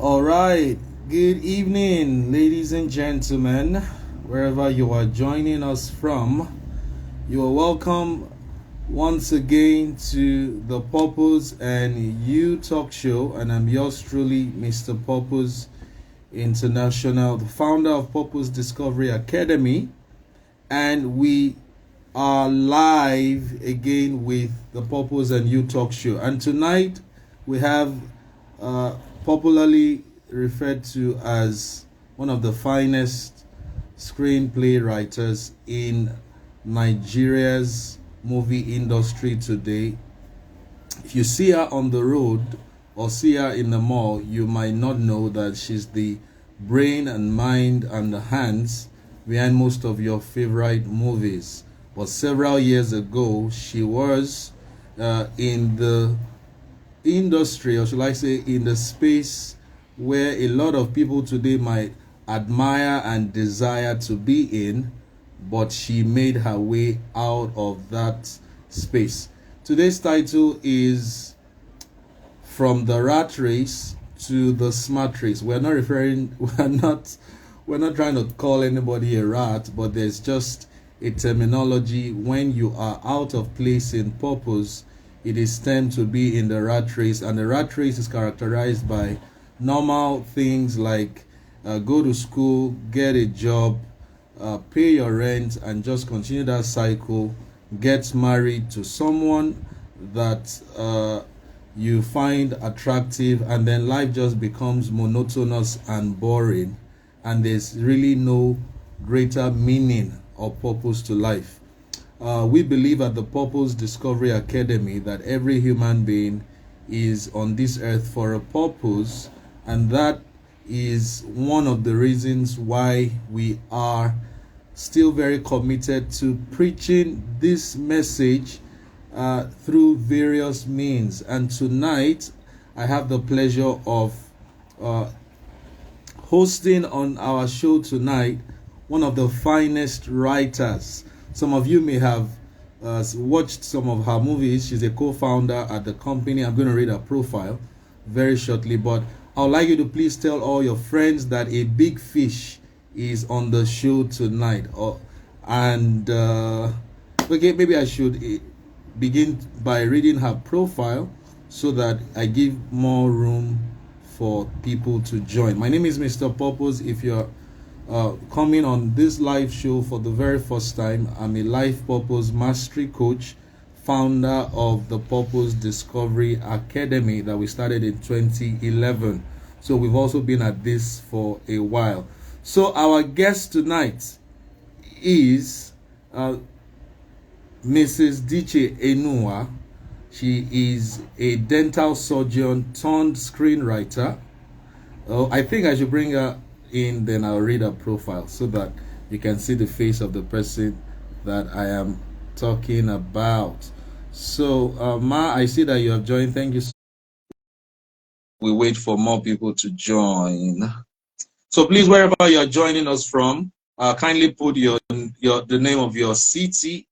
All right. Good evening, ladies and gentlemen, wherever you are joining us from. You are welcome once again to the Purpose and You Talk Show, and I'm yours truly, Mr. Purpose International, the founder of Purpose Discovery Academy, and we are live again with the Purpose and You Talk Show. And tonight we have popularly referred to as one of the finest screenplay writers in Nigeria's movie industry today. If you see her on the road or see her in the mall, you might not know that she's the brain and mind and the hands behind most of your favorite movies. But several years ago, she was in the industry, or should I say in the space where a lot of people today might admire and desire to be in, but she made her way out of that space. Today's title is From the Rat Race to the Smart Race. We're not trying to call anybody a rat, but there's just a terminology. When you are out of place in purpose, it is time to be in the rat race, and the rat race is characterized by normal things like go to school, get a job, pay your rent, and just continue that cycle. Get married to someone that you find attractive, and then life just becomes monotonous and boring, and there's really no greater meaning or purpose to life. We believe at the Purpose Discovery Academy that every human being is on this earth for a purpose, and that is one of the reasons why we are still very committed to preaching this message through various means. And tonight, I have the pleasure of hosting on our show tonight one of the finest writers. Some of you may have watched some of her movies. She's a co-founder at the company. I'm going to read her profile very shortly, but I would like you to please tell all your friends that a big fish is on the show tonight. Okay, maybe I should begin by reading her profile so that I give more room for people to join. My name is Mr. Purpose. If you're coming on this live show for the very first time, I'm a life purpose mastery coach, founder of the Purpose Discovery Academy that we started in 2011. So we've also been at this for a while. So our guest tonight is Mrs. Diche Enunwa. She is a dental surgeon turned screenwriter. I think I should bring her in, then I'll read her profile so that you can see the face of the person that I am talking about. So, Ma, I see that you have joined. Thank you. We wait for more people to join. So please, wherever you are joining us from, kindly put the name of your city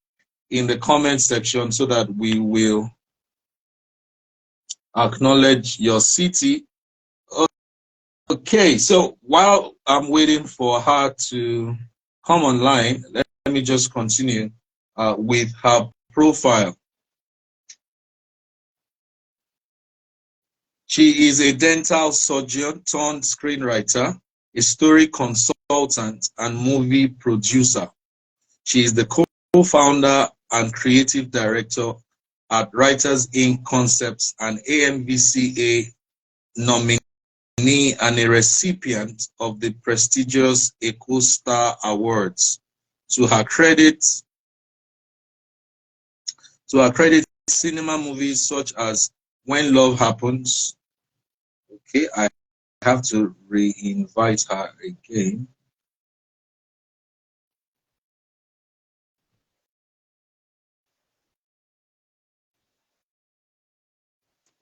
in the comment section so that we will acknowledge your city. Okay, so while I'm waiting for her to come online, let me just continue with her profile. She is a dental surgeon turned screenwriter, a story consultant, and movie producer. She is the co-founder and creative director at Writers Inc. Concepts and AMVCA nominee and a recipient of the prestigious Eco Star Awards. To her credit, cinema movies such as When Love Happens. Okay, I have to re-invite her again.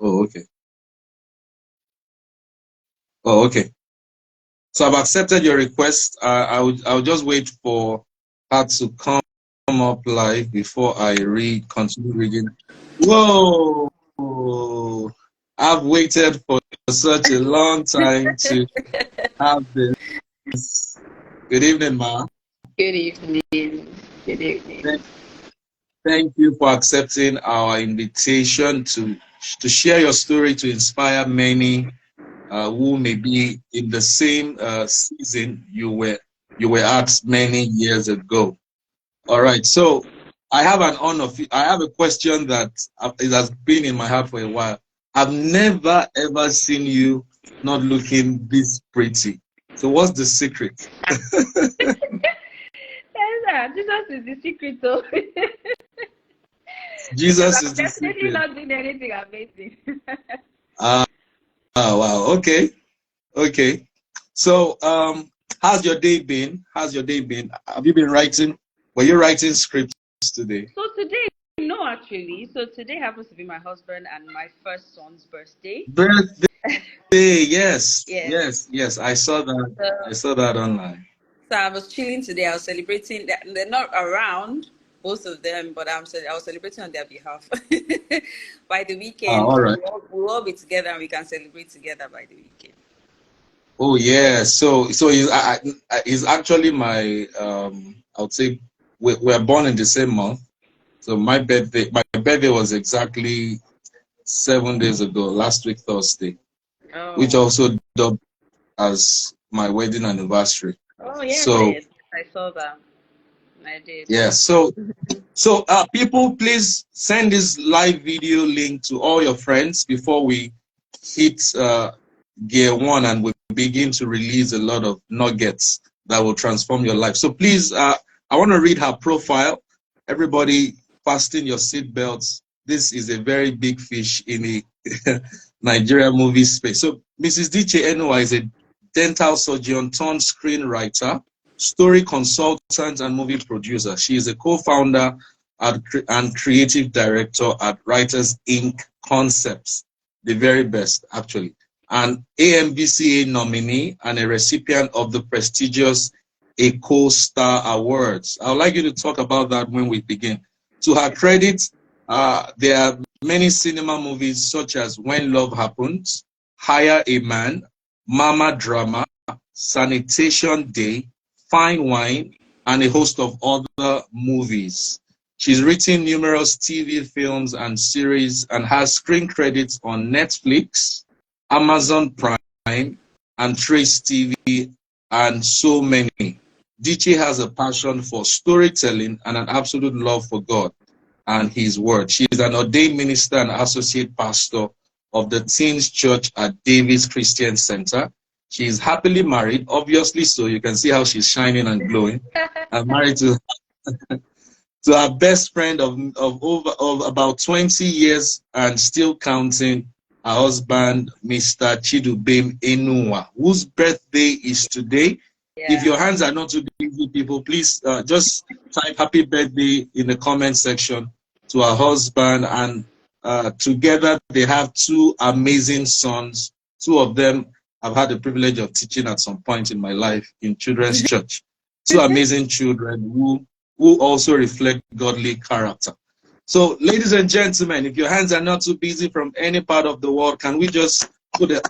Oh, okay. Oh, okay. So I've accepted your request. I'll just wait for her to come up live before I continue reading. Whoa! I've waited for such a long time to have this. Good evening, Ma. Good evening. Good evening. Thank you for accepting our invitation to share your story to inspire many who may be in the same season you were at many years ago. All right, so I have I have a question that it has been in my heart for a while. I've never ever seen you not looking this pretty. So what's the secret? Yes, Jesus is the secret, though. Because Jesus is I'm the definitely secret. not doing anything amazing. Ah, wow. Okay. Okay. So, how's your day been? How's your day been? Have you been writing? Were you writing scripts today? So today, no, actually. So today happens to be my husband and my first son's birthday. Birthday. Yes. Yes. Yes. I saw that. I So, saw that online. so I was chilling today. I was celebrating. They're not around, both of them, but I was celebrating on their behalf. By the weekend, All right. we'll all be together and we can celebrate together by the weekend. Oh yeah. So he's actually my I would say we're born in the same month. So my birthday was exactly 7 days ago, last week Thursday, which Oh. also dubbed as my wedding anniversary. Oh, yes, So yes. I saw that. I did. yeah, so people, please send this live video link to all your friends before we hit gear one and we begin to release a lot of nuggets that will transform your life. So please, I want to read her profile. Everybody, fasten your seatbelts. This is a very big fish in the Nigeria movie space. So Mrs. Diche Enunwa is a dental surgeon turned screenwriter, story consultant, and movie producer. She is a co-founder and creative director at Writers Inc. Concepts, the very best, actually, an AMVCA nominee and a recipient of the prestigious Eco Star Awards. I would like you to talk about that when we begin. To her credit, there are many cinema movies such as When Love Happens, Hire a Man, Mama Drama, Sanitation Day, Fine Wine, and a host of other movies. She's written numerous TV films and series and has screen credits on Netflix, Amazon Prime, and Trace TV, and so many. Diche has a passion for storytelling and an absolute love for God and His Word. She is an ordained minister and associate pastor of the Teens Church at Davis Christian Center. She is happily married, obviously, so you can see how she's shining and glowing. I'm married to her best friend of about 20 years and still counting, her husband, Mr. Diche Enunwa, whose birthday is today. If Yeah. your hands are not too busy, people, please just type happy birthday in the comment section to her husband. And together they have two amazing sons. Two of them I've had the privilege of teaching at some point in my life in children's church. Two amazing children who also reflect godly character. So, ladies and gentlemen, if your hands are not too busy from any part of the world, can we just put a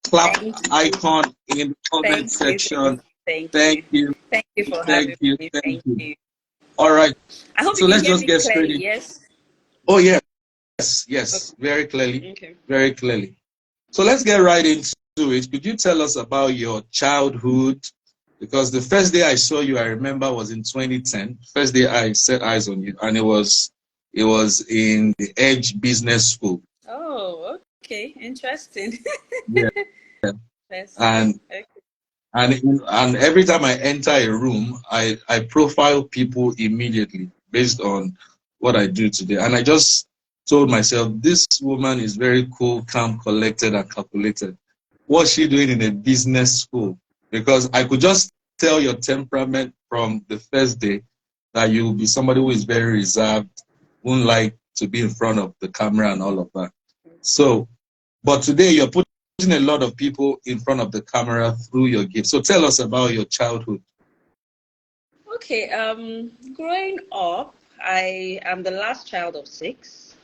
clap Thank you. icon in the comment Thank you. section? Thank Thank you. you. Thank you for Thank having you. me. Thank Thank you. you. All right. I hope you So can let's hear just me get straight clearly. in. Yes. Oh, yes. Yes. Okay. Very clearly. Okay. Very clearly. So let's get right into it. Could you tell us about your childhood? Because the first day I saw you, I remember, was in 2010. First day I set eyes on you, and it was in the Edge Business School. Oh, okay. Interesting. Yeah. Interesting. And Okay. and every time I enter a room, I profile people immediately based on what I do today. And I just told myself, this woman is very cool, calm, collected, and calculated. What's she doing in a business school? Because I could just tell your temperament from the first day that you'll be somebody who is very reserved, won't like to be in front of the camera and all of that. So, but today you're putting a lot of people in front of the camera through your gift. So tell us about your childhood. Okay. Growing up, I am the last child of six.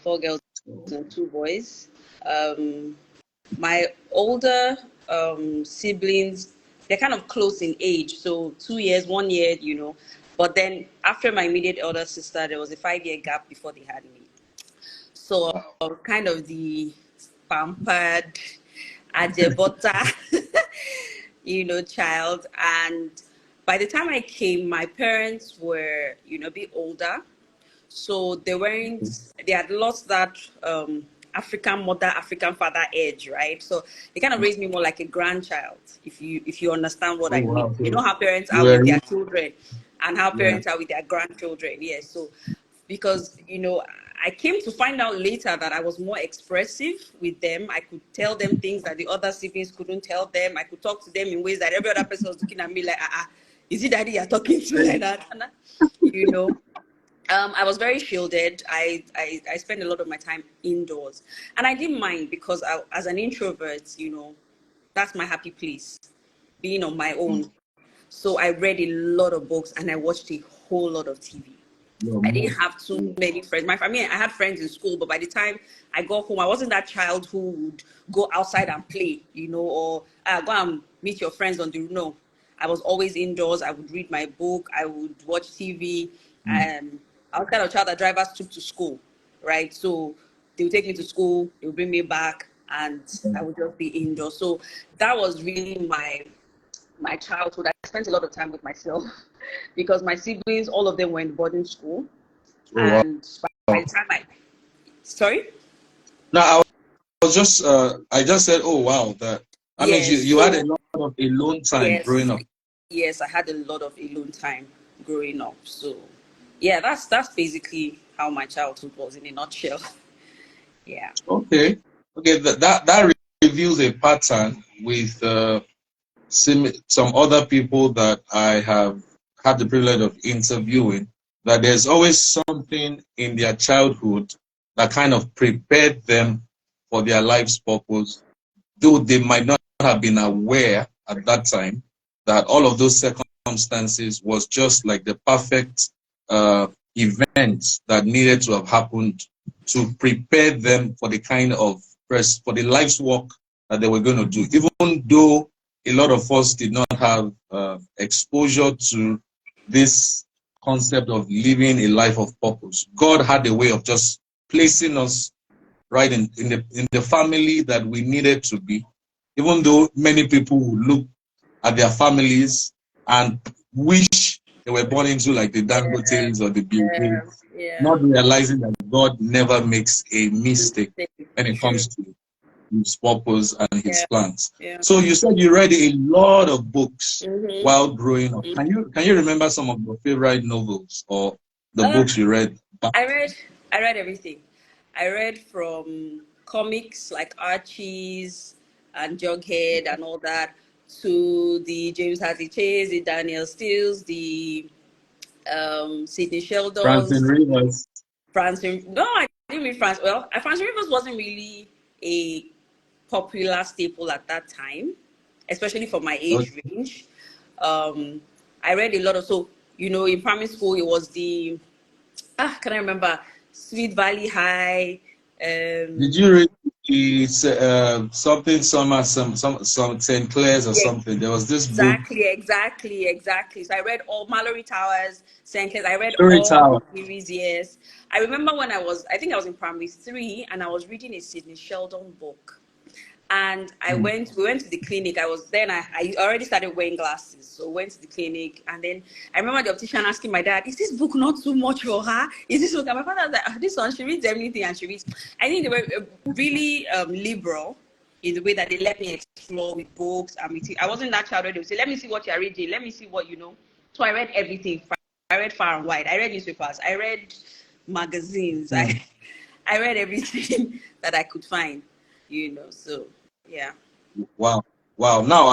Four girls and two boys. Um, My older siblings, they're kind of close in age, so 2 years, 1 year, But then after my immediate elder sister, there was a 5 year gap before they had me. So kind of the pampered, ajebota, child. And by the time I came, my parents were, a bit older. So they had lost that African mother, African father edge, right? So they kind of raised me more like a grandchild, if you understand what Oh I mean. wow. You know So how parents you are were with their rich. children and how Yeah. parents are with their grandchildren. Yes. So because I came to find out later that I was more expressive with them. I could tell them things that the other siblings couldn't tell them. I could talk to them in ways that every other person was looking at me like, is it daddy you're talking to like that? You know. I was very shielded. I spent a lot of my time indoors, and I didn't mind because as an introvert, that's my happy place, being on my own. So I read a lot of books and I watched a whole lot of TV. Your I didn't mom. have too many friends. I mean, I had friends in school, but by the time I got home, I wasn't that child who would go outside and play, or go and meet your friends on the no. I was always indoors. I would read my book. I would watch TV. I was kind of child that drivers took to school, right? So they would take me to school, they would bring me back, and I would just be indoors. So that was really my childhood. I spent a lot of time with myself because my siblings, all of them were in boarding school. Oh wow. And by the time sorry? Now I just said, oh wow, that means Yes. you had a So, lot of alone time growing yes, up. yes, I had a lot of alone time growing up. So, yeah, that's basically how my childhood was in a nutshell. Yeah. Okay. Okay, that reveals a pattern with some other people that I have had the privilege of interviewing, that there's always something in their childhood that kind of prepared them for their life's purpose, though they might not have been aware at that time that all of those circumstances was just like the perfect event that needed to have happened to prepare them for the kind of for the life's work that they were going to do, even though a lot of us did not have exposure to this concept of living a life of purpose. God had a way of just placing us right in the family that we needed to be, even though many people would look at their families and wish they were born into like the Yeah, Dangotes or the Bill yeah, Gates, yeah. not realizing that God never makes a mistake when it True. comes to his purpose and his Yeah, plans. yeah. So you said you read a lot of books Mm-hmm. while growing up. Can you remember some of your favorite novels or the Uh, books you read back? I read I read everything. I read from comics like Archie's and Jughead and all that to the James Hadley Chase, the Daniel Steele's, the Sidney Franklin Sheldon's, Rivers. No, I didn't read France. Well, France Rivers wasn't really a popular staple at that time, especially for my age Okay. range. Um, I read a lot of in primary school it was the can I remember Sweet Valley High. Did Um, you read something summer some St. Clair's or yeah, something? There was this book, exactly. So I read all Mallory Towers, Sankers. I read Story all the Tower. series. Yes, I remember when I think I was in primary three, and I was reading a Sidney Sheldon book. And we went to the clinic. I already started wearing glasses. So went to the clinic. And then I remember the optician asking my dad, is this book not too much for her? Is this okay? My father was like, this one, she reads everything and she reads. I think they were really liberal in the way that they let me explore with books. I wasn't that child where they would say, let me see what you're reading. Let me see what you know. So I read everything. I read far and wide. I read newspapers. I read magazines. Hmm. I read everything that I could find, so yeah. Wow, wow. Now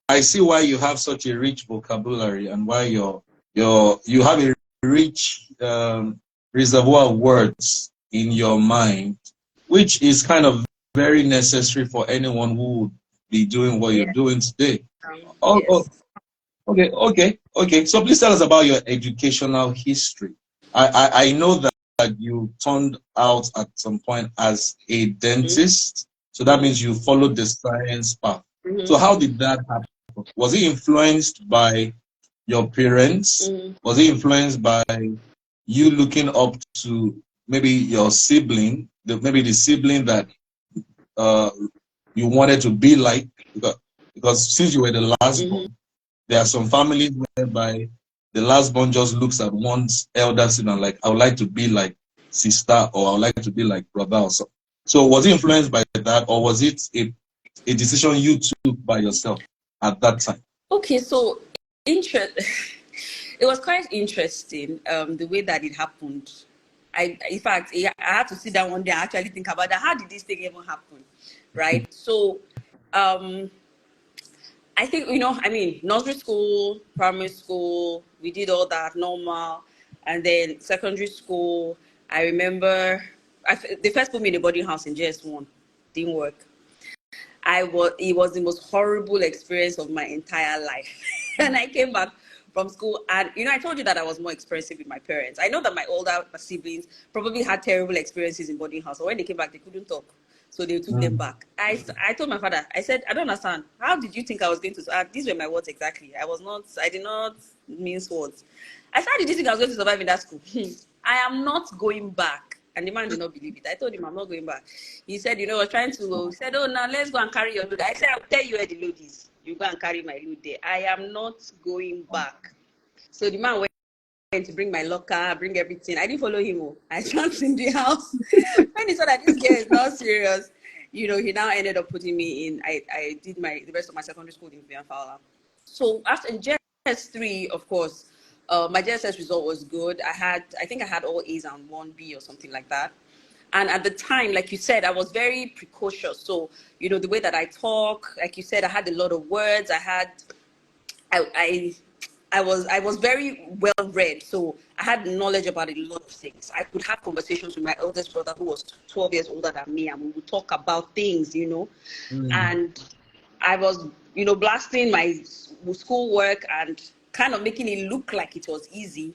I see why you have such a rich vocabulary and why you have a rich reservoir of words in your mind, which is kind of very necessary for anyone who would be doing what you're Yeah. doing today. Oh, oh, Yes. okay. So please tell us about your educational history. I know that you turned out at some point as a dentist. So that means you followed the science path. Mm-hmm. So how did that happen? Was it influenced by your parents? Was it influenced by you looking up to maybe your sibling, maybe the sibling that you wanted to be like? Because since you were the last born, there are some families whereby the last born just looks at one's elder sibling and like, I would like to be like sister, or I would like to be like brother or something. So was it influenced by that, or was it a decision you took by yourself at that time? Okay, so it was quite interesting, the way that it happened. In fact, I had to sit down one day and actually think about that. How did this thing even happen, right? So, I think, I mean, nursery school, primary school, we did all that normal, and then secondary school. I remember they first put me in a boarding house in JS1, didn't work. It was the most horrible experience of my entire life. And I came back from school, and I told you that I was more expensive with my parents. I know that my older siblings probably had terrible experiences in boarding house, so when they came back they couldn't talk, so they took them back. I told my father, I said, I don't understand, how did you think I was going to these were my words exactly. I did not mince words. I said, how did you think I was going to survive in that school? I am not going back. And the man did not believe it. I told him I'm not going back. He said, I was trying to, he said, oh, now let's go and carry your load. I said, I'll tell you where the load is. You go and carry my load there. I am not going back. So the man went to bring my locker, bring everything. I didn't follow him. I jumped in the house. When he saw that this girl is not serious, he now ended up putting me in. I did the rest of my secondary school in Vianfala. So after in JS3, of course, my JSS result was good. I think I had all A's and 1B or something like that. And at the time, like you said, I was very precocious. So, the way that I talk, like you said, I had a lot of words. I was very well read. So I had knowledge about a lot of things. I could have conversations with my eldest brother, who was 12 years older than me, and we would talk about things, and I was, blasting my schoolwork and kind of making it look like it was easy.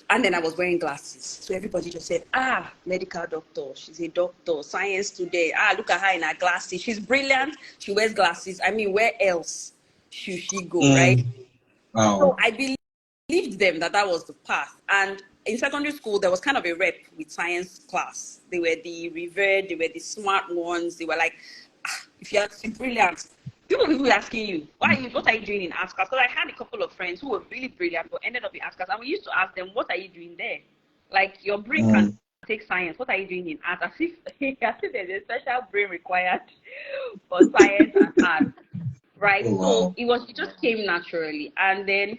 And then I was wearing glasses. So everybody just said, medical doctor. She's a doctor, science today. Look at her in her glasses. She's brilliant. She wears glasses. I mean, where else should she go, right? Wow. So I believed them that was the path. And in secondary school, there was kind of a rep with science class. They were the revered, they were the smart ones. They were like, if you're brilliant, people will be asking you, what are you doing in arts class? Because I had a couple of friends who were really brilliant but ended up in arts class, and we used to ask them, what are you doing there? Like, your brain can take science. What are you doing in art? As if there's a special brain required for science and art, right? So it just came naturally. And then,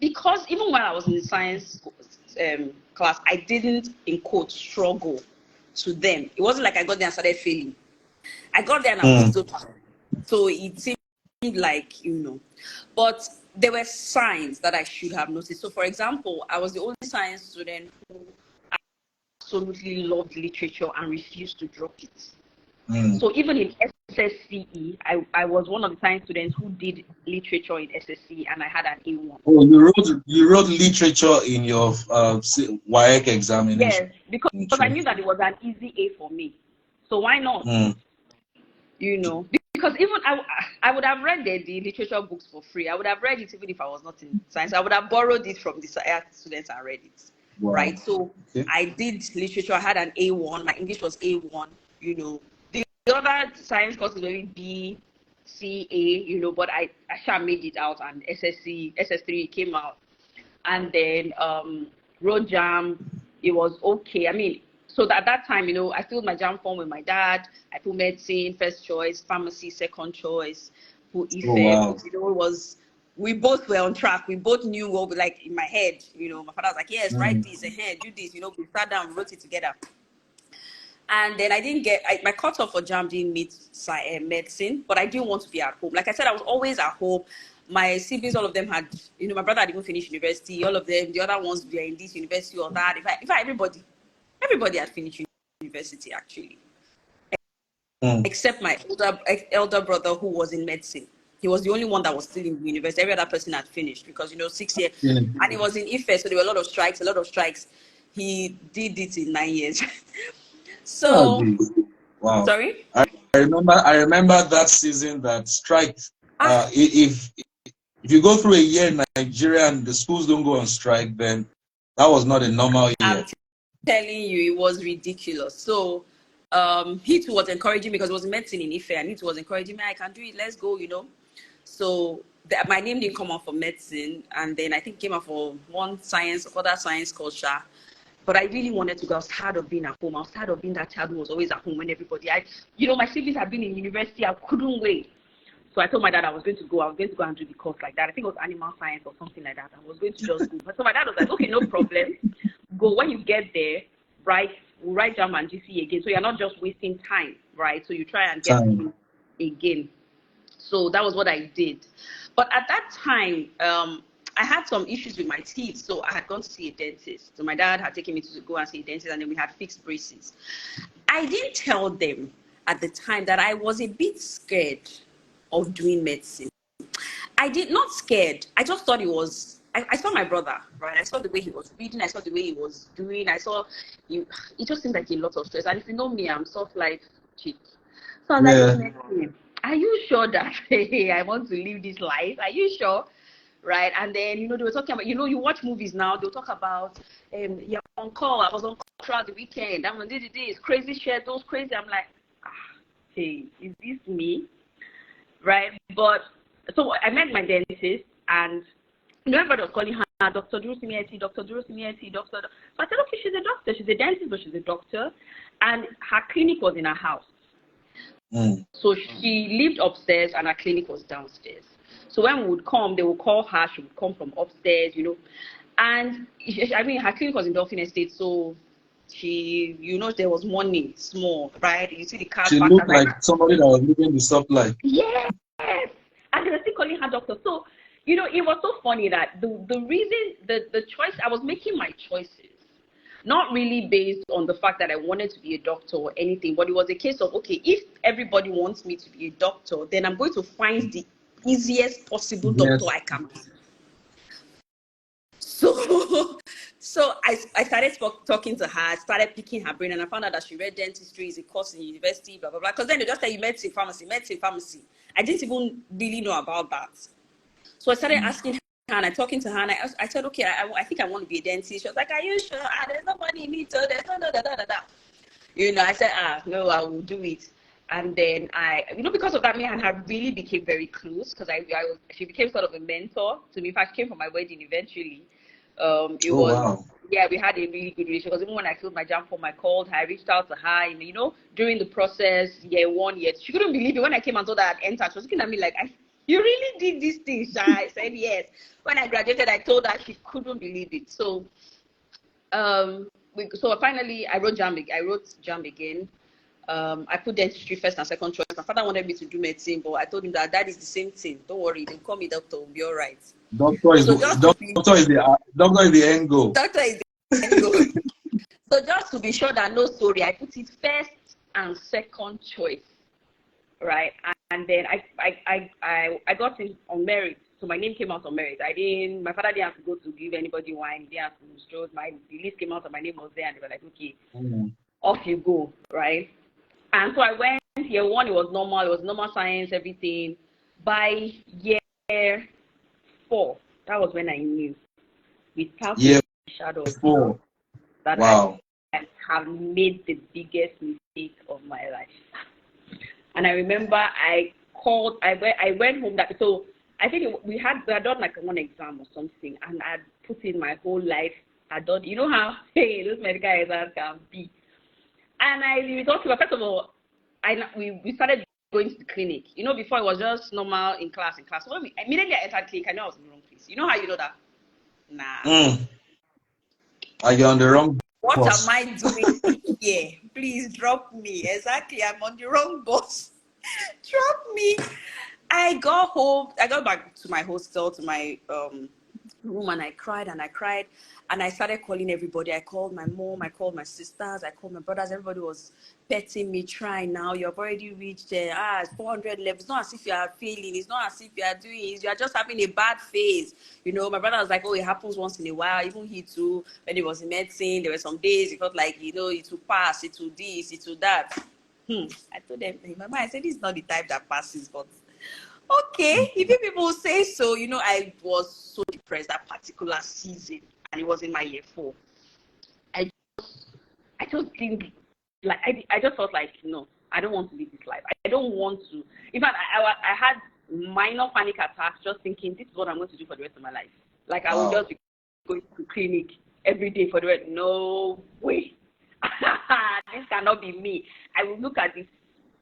because even when I was in science class, I didn't, in quotes, struggle to them. It wasn't like I got there and started failing. I got there and I was still trying. So it seemed like, but there were signs that I should have noticed. So, for example, I was the only science student who absolutely loved literature and refused to drop it. So even in SSCE, I was one of the science students who did literature in SSCE, and I had an A1. Oh, you wrote literature in your WAEC examination? Yes, because I knew that it was an easy A for me. So why not? Because even I would have read the literature books for free. I would have read it even if I was not in science. I would have borrowed it from the science students and read it. Wow. Right? So I did literature. I had an A1. My English was A1. The other science courses were B, C, A, but I made it out, and SS3 came out. And then road jam, it was okay. I mean, so at that time, I filled my jam form with my dad. I put medicine, first choice, pharmacy, second choice, put effect. We both were on track. We both knew what we like in my head. My father was like, yes, write this ahead, do this. We sat down, we wrote it together. And then I didn't get, my cutoff for jam didn't meet medicine, but I didn't want to be at home. Like I said, I was always at home. My siblings, all of them had, my brother had even finished university. All of them, the other ones were in this university or that. In fact, everybody had finished university, actually. Except my elder brother, who was in medicine. He was the only one that was still in university. Every other person had finished because, 6 years. And it was in Ife, so there were a lot of strikes. He did it in 9 years. So Wow. Sorry? I remember that season that strike. Ah, If you go through a year in Nigeria and the schools don't go on strike, then that was not a normal I'm year. telling you, it was ridiculous. So he too was encouraging me because it was medicine in Ife, and he too was encouraging me, I can do it, let's go, you know. So my name didn't come out for medicine, and then I think it came out for one science, other science culture. But I really wanted to go. I was tired of being at home. I was tired of being that child who was always at home when everybody, my siblings had been in university. I couldn't wait. So I told my dad I was going to go. I was going to go and do the course like that. I think it was animal science or something like that. I was going to just go. So my dad was like, okay, no problem. Go. When you get there, write JAMB and GC again. So you're not just wasting time, right? So you try and get through again. So that was what I did. But at that time, I had some issues with my teeth. So I had gone to see a dentist. So my dad had taken me to go and see a dentist, and then we had fixed braces. I didn't tell them at the time that I was a bit scared of doing medicine. I did not scared. I just thought it was. I saw my brother, right? I saw the way he was reading. I saw the way he was doing. I saw you. It just seemed like a lot of stress. And if you know me, I'm soft life chick. So I was like, are you sure that hey, I want to live this life? Are you sure? Right? And then they were talking about. You watch movies now. They'll talk about you're on call. I was on call throughout the weekend. I'm on this crazy shit. Those crazy. I'm like, hey, is this me? Right? But so I met my dentist, and everybody was calling her Dr. Durosimieti, Dr. Durosimieti, Doctor. So I said, okay, she's a doctor. She's a dentist, but she's a doctor. And her clinic was in her house. So she lived upstairs, and her clinic was downstairs. So when we would come, they would call her. She would come from upstairs, And her clinic was in Dolphin Estate, so she, there was money, small, right? You see the car. She looked like somebody that was living the soft life. Yes. And they were still calling her doctor. So, it was so funny that the reason, the choice, I was making my choices, not really based on the fact that I wanted to be a doctor or anything, but it was a case of, okay, if everybody wants me to be a doctor, then I'm going to find the easiest possible doctor I can be. So I started talking to her. I started picking her brain, and I found out that she read dentistry, is a course in university, blah, blah, blah. Because then they just tell you medicine, pharmacy. I didn't even really know about that. So I started asking her, and I talking to her, and I said, okay, I think I want to be a dentist. She was like, are you sure? There's no money in it, so there's no. I said, no, I will do it. And then because of that, me and her really became very close, because she became sort of a mentor to me. In fact, she came for my wedding eventually. Wow. Yeah, we had a really good relationship, because even when I filled my JAMB form, I called her, I reached out to her, and during the process, year 1 year, she couldn't believe it. When I came and told her I'd entered, she was looking at me like, you really did this thing, Sha? I said yes. When I graduated, I told her, she couldn't believe it. So finally I wrote JAMB again. I put dentistry first and second choice. My father wanted me to do medicine, but I told him that is the same thing. Don't worry, they'll call me doctor, we'll be all right. Doctor is the end goal. Doctor is the end goal. So just to be sure that no story, I put it first and second choice, right? And then I got in on merit. So my name came out on merit. My father didn't have to go to give anybody wine. He didn't have to stroke. The list came out and my name was there, and they were like, okay, off you go, right? And so I went year 1, it was normal science, everything. By year 4, that was when I knew, without a shadow of doubt, that I have made the biggest mistake of my life. And I remember I went home so I think we had done like one exam or something, and I'd put in my whole life. I done, how, those medical exams can be. And we talked about, first of all, we started going to the clinic. Before it was just normal in class. So immediately I entered clinic, I knew I was in the wrong place. You know how you know that? Nah. Are you on the wrong What am I doing here? Please drop me. Exactly, I'm on the wrong bus. Drop me. I got home. I got back to my hostel, to my room, and I cried. And I started calling everybody. I called my mom, I called my sisters, I called my brothers. Everybody was petting me, trying now. You've already reached it's 400 levels. It's not as if you are failing. It's not as if you are doing it. You are just having a bad phase. My brother was like, oh, it happens once in a while. Even he too, when he was in medicine, there were some days he felt like, it will pass, it will this, it will that. I told them, in my mind, I said, this is not the type that passes, but okay, if you people say so. I was so depressed that particular season, and it was in my year 4. I just think, like, I just felt like, no, I don't want to live this life. I don't want to. In fact, I had minor panic attacks just thinking, this is what I'm going to do for the rest of my life. Like, I would just be going to clinic every day for the rest. No way. This cannot be me. I would look at this,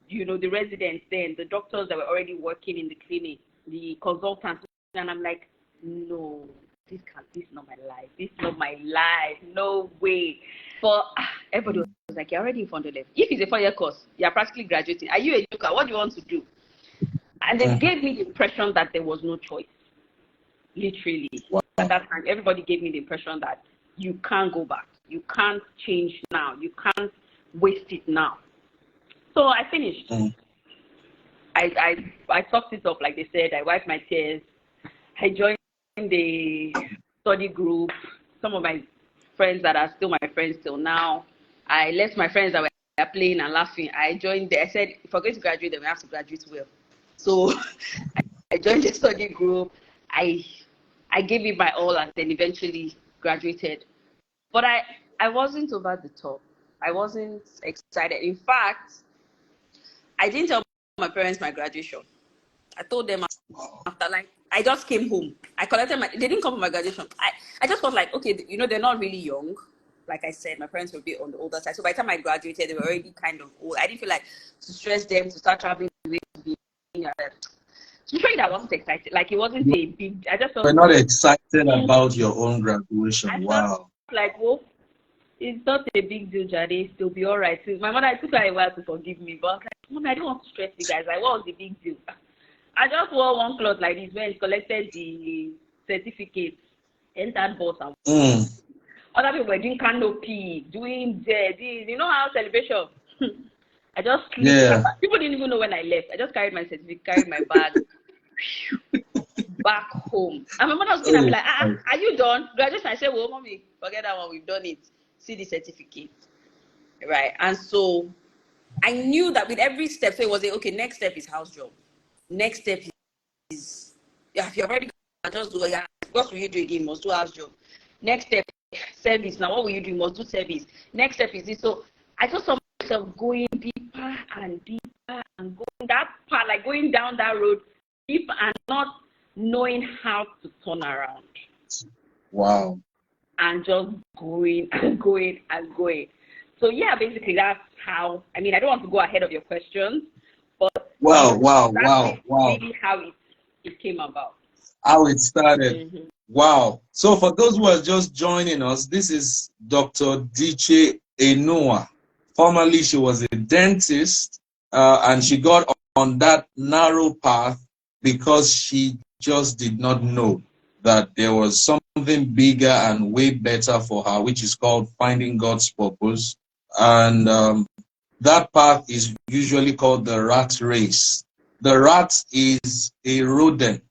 the residents then, the doctors that were already working in the clinic, the consultants, and I'm like, no, this is not my life. This is not my life. No way. But everybody was like, you're already in front of them. If it's a 4-year course, you're practically graduating. Are you a joker? What do you want to do? And they gave me the impression that there was no choice. Literally. Wow. At that time, everybody gave me the impression that you can't go back. You can't change now. You can't waste it now. So I finished. I talked it up, like they said. I wiped my tears. I joined the study group. Some of my friends that are still my friends till now. I left my friends that were playing and laughing. I joined there. I said, if we're going to graduate, then we have to graduate well. So I joined the study group. I gave it my all and then eventually graduated. But I wasn't over the top. I wasn't excited. In fact, I didn't tell my parents my graduation. I told them after, like, I just came home. I collected they didn't come for my graduation. I just felt like, okay, they're not really young. Like I said, my parents were a bit on the older side. So by the time I graduated, they were already kind of old. I didn't feel like to stress them to start traveling away to be. To show you that I wasn't excited. Like, it wasn't a big. I just felt. We're not excited about your own graduation. Wow. Like, well, it's not a big deal, Jade. It'll be all right. So my mother took her a while to forgive me, but I was like, Mom, I don't want to stress you guys. Like, what was the big deal? I just wore one cloth like this when I collected the certificate, entered bus and other people were doing canopy, doing this. How celebration. I just people didn't even know when I left. I just carried my certificate, carried my bag back home. And my mother was going to be like, are you done? Graduation. I said, well, Mommy, forget that one. We've done it. See the certificate. Right. And so I knew that with every step, so it was okay, next step is house job. Next step is, if you're already just do what will you do again? You must do house job. Next step, service. Now, what will you do? You must do service. Next step is this. So I just saw myself going deeper and deeper and going that part, like going down that road deep and not knowing how to turn around. Wow. And just going and going and going. So yeah, basically that's how, I don't want to go ahead of your questions, but wow. Really how it came about. How it started. Wow. So for those who are just joining us, this is Dr. Diche Enunwa. Formerly, she was a dentist, and she got on that narrow path because she just did not know that there was something bigger and way better for her, which is called finding God's purpose. And that path is usually called the rat race. The rat is a rodent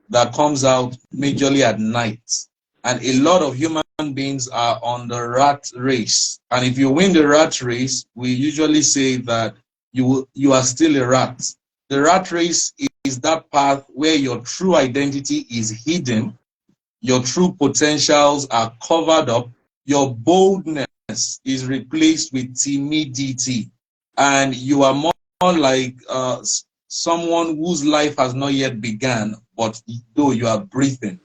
that comes out majorly at night. And a lot of human beings are on the rat race. And if you win the rat race, we usually say that you are still a rat. The rat race is that path where your true identity is hidden, your true potentials are covered up, your boldness is replaced with timidity, and you are more like someone whose life has not yet begun, but though you are breathing.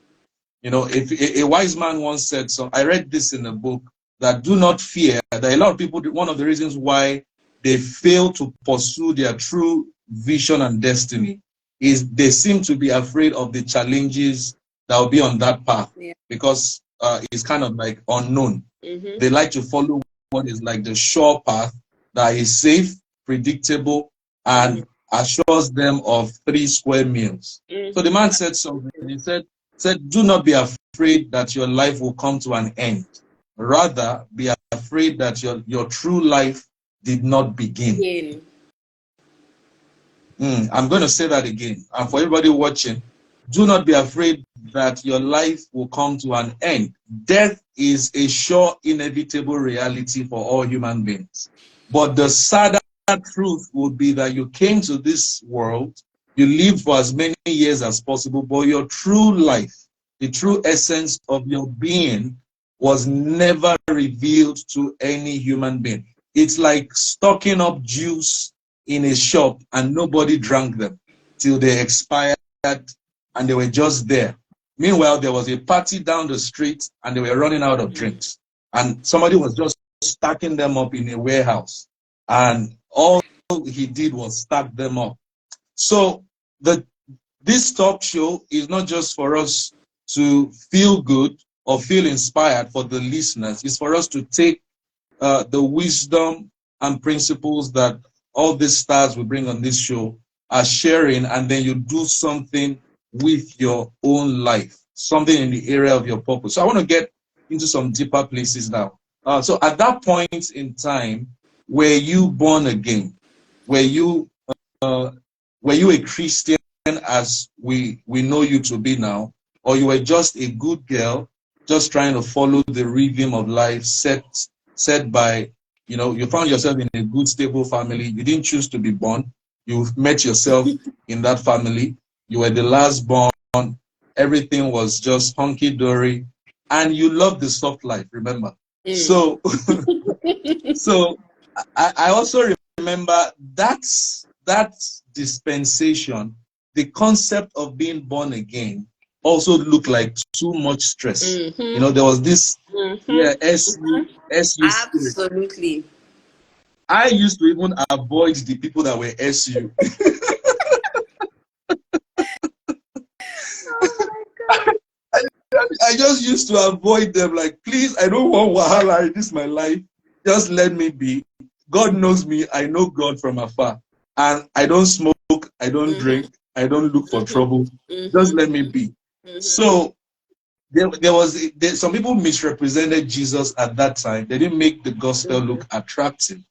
If a wise man once said, so I read this in a book, that do not fear. That a lot of people, one of the reasons why they fail to pursue their true vision and destiny is they seem to be afraid of the challenges that will be on that path, because it's kind of like unknown. They like to follow what is like the sure path that is safe, predictable, and assures them of 3 square meals. So the man said something. He said, do not be afraid that your life will come to an end. Rather, be afraid that your true life did not begin. I'm going to say that again. And for everybody watching, do not be afraid that your life will come to an end. Death is a sure, inevitable reality for all human beings. But the sadder truth would be that you came to this world, you lived for as many years as possible, but your true life, the true essence of your being, was never revealed to any human being. It's like stocking up juice in a shop and nobody drank them till they expired and they were just there. Meanwhile, there was a party down the street and they were running out of drinks. And somebody was just stacking them up in a warehouse. And all he did was stack them up. So this talk show is not just for us to feel good or feel inspired for the listeners. It's for us to take the wisdom and principles that all these stars we bring on this show are sharing, and then you do something with your own life, something in the area of your purpose. So I want to get into some deeper places now. So at that point in time, were you born again? Were you a Christian as we know you to be now, or you were just a good girl, just trying to follow the rhythm of life set by, you found yourself in a good, stable family. You didn't choose to be born. You met yourself in that family. You were the last born. Everything was just hunky-dory. And you loved the soft life, remember? So, so I also remember that dispensation, the concept of being born again also looked like too much stress. There was this SU Absolutely. Spirit. I used to even avoid the people that were SU. Oh my God. I just used to avoid them, like, please, I don't want wahala in this my life. Just let me be. God knows me. I know God from afar. And I don't smoke. I don't drink. I don't look for trouble. Just let me be. So some people misrepresented Jesus at that time. They didn't make the gospel look attractive.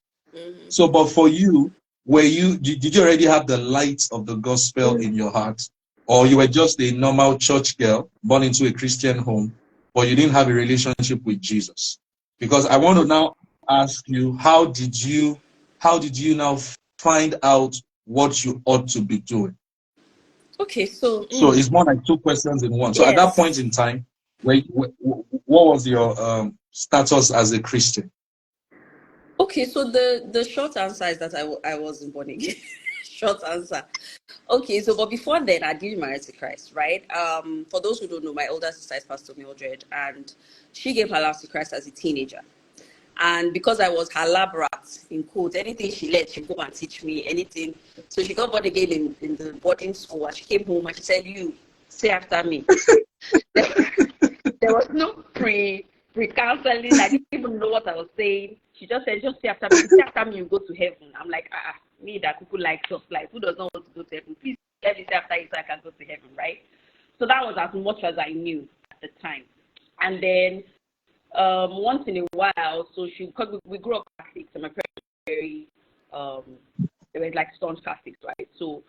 So, but for you, did you already have the light of the gospel in your heart? Or you were just a normal church girl born into a Christian home, but you didn't have a relationship with Jesus? Because I want to now ask you, how did you now find out what you ought to be doing? Okay, so it's more like two questions in one. So at that yes. point in time, what was your status as a Christian? Okay, so the short answer is that I wasn't born again. Short answer. Okay, so but before then, I did marry to Christ, right? For those who don't know, my older sister is Pastor Mildred, and she gave her life to Christ as a teenager. And because I was her lab rat, in quotes, anything she let, she go and teach me anything. So she got born again in the boarding school, and she came home and she said, "You say after me." There was no pre-counseling. I didn't even know what I was saying. She just said, "Just say after me. Say after me, you go to heaven." I'm like, me that people like just like, who does not want to go to heaven? Please let me say after you so I can go to heaven, right? So that was as much as I knew at the time. And then once in a while, so we grew up Catholics, and my parents were very they were like staunch Catholics, right? So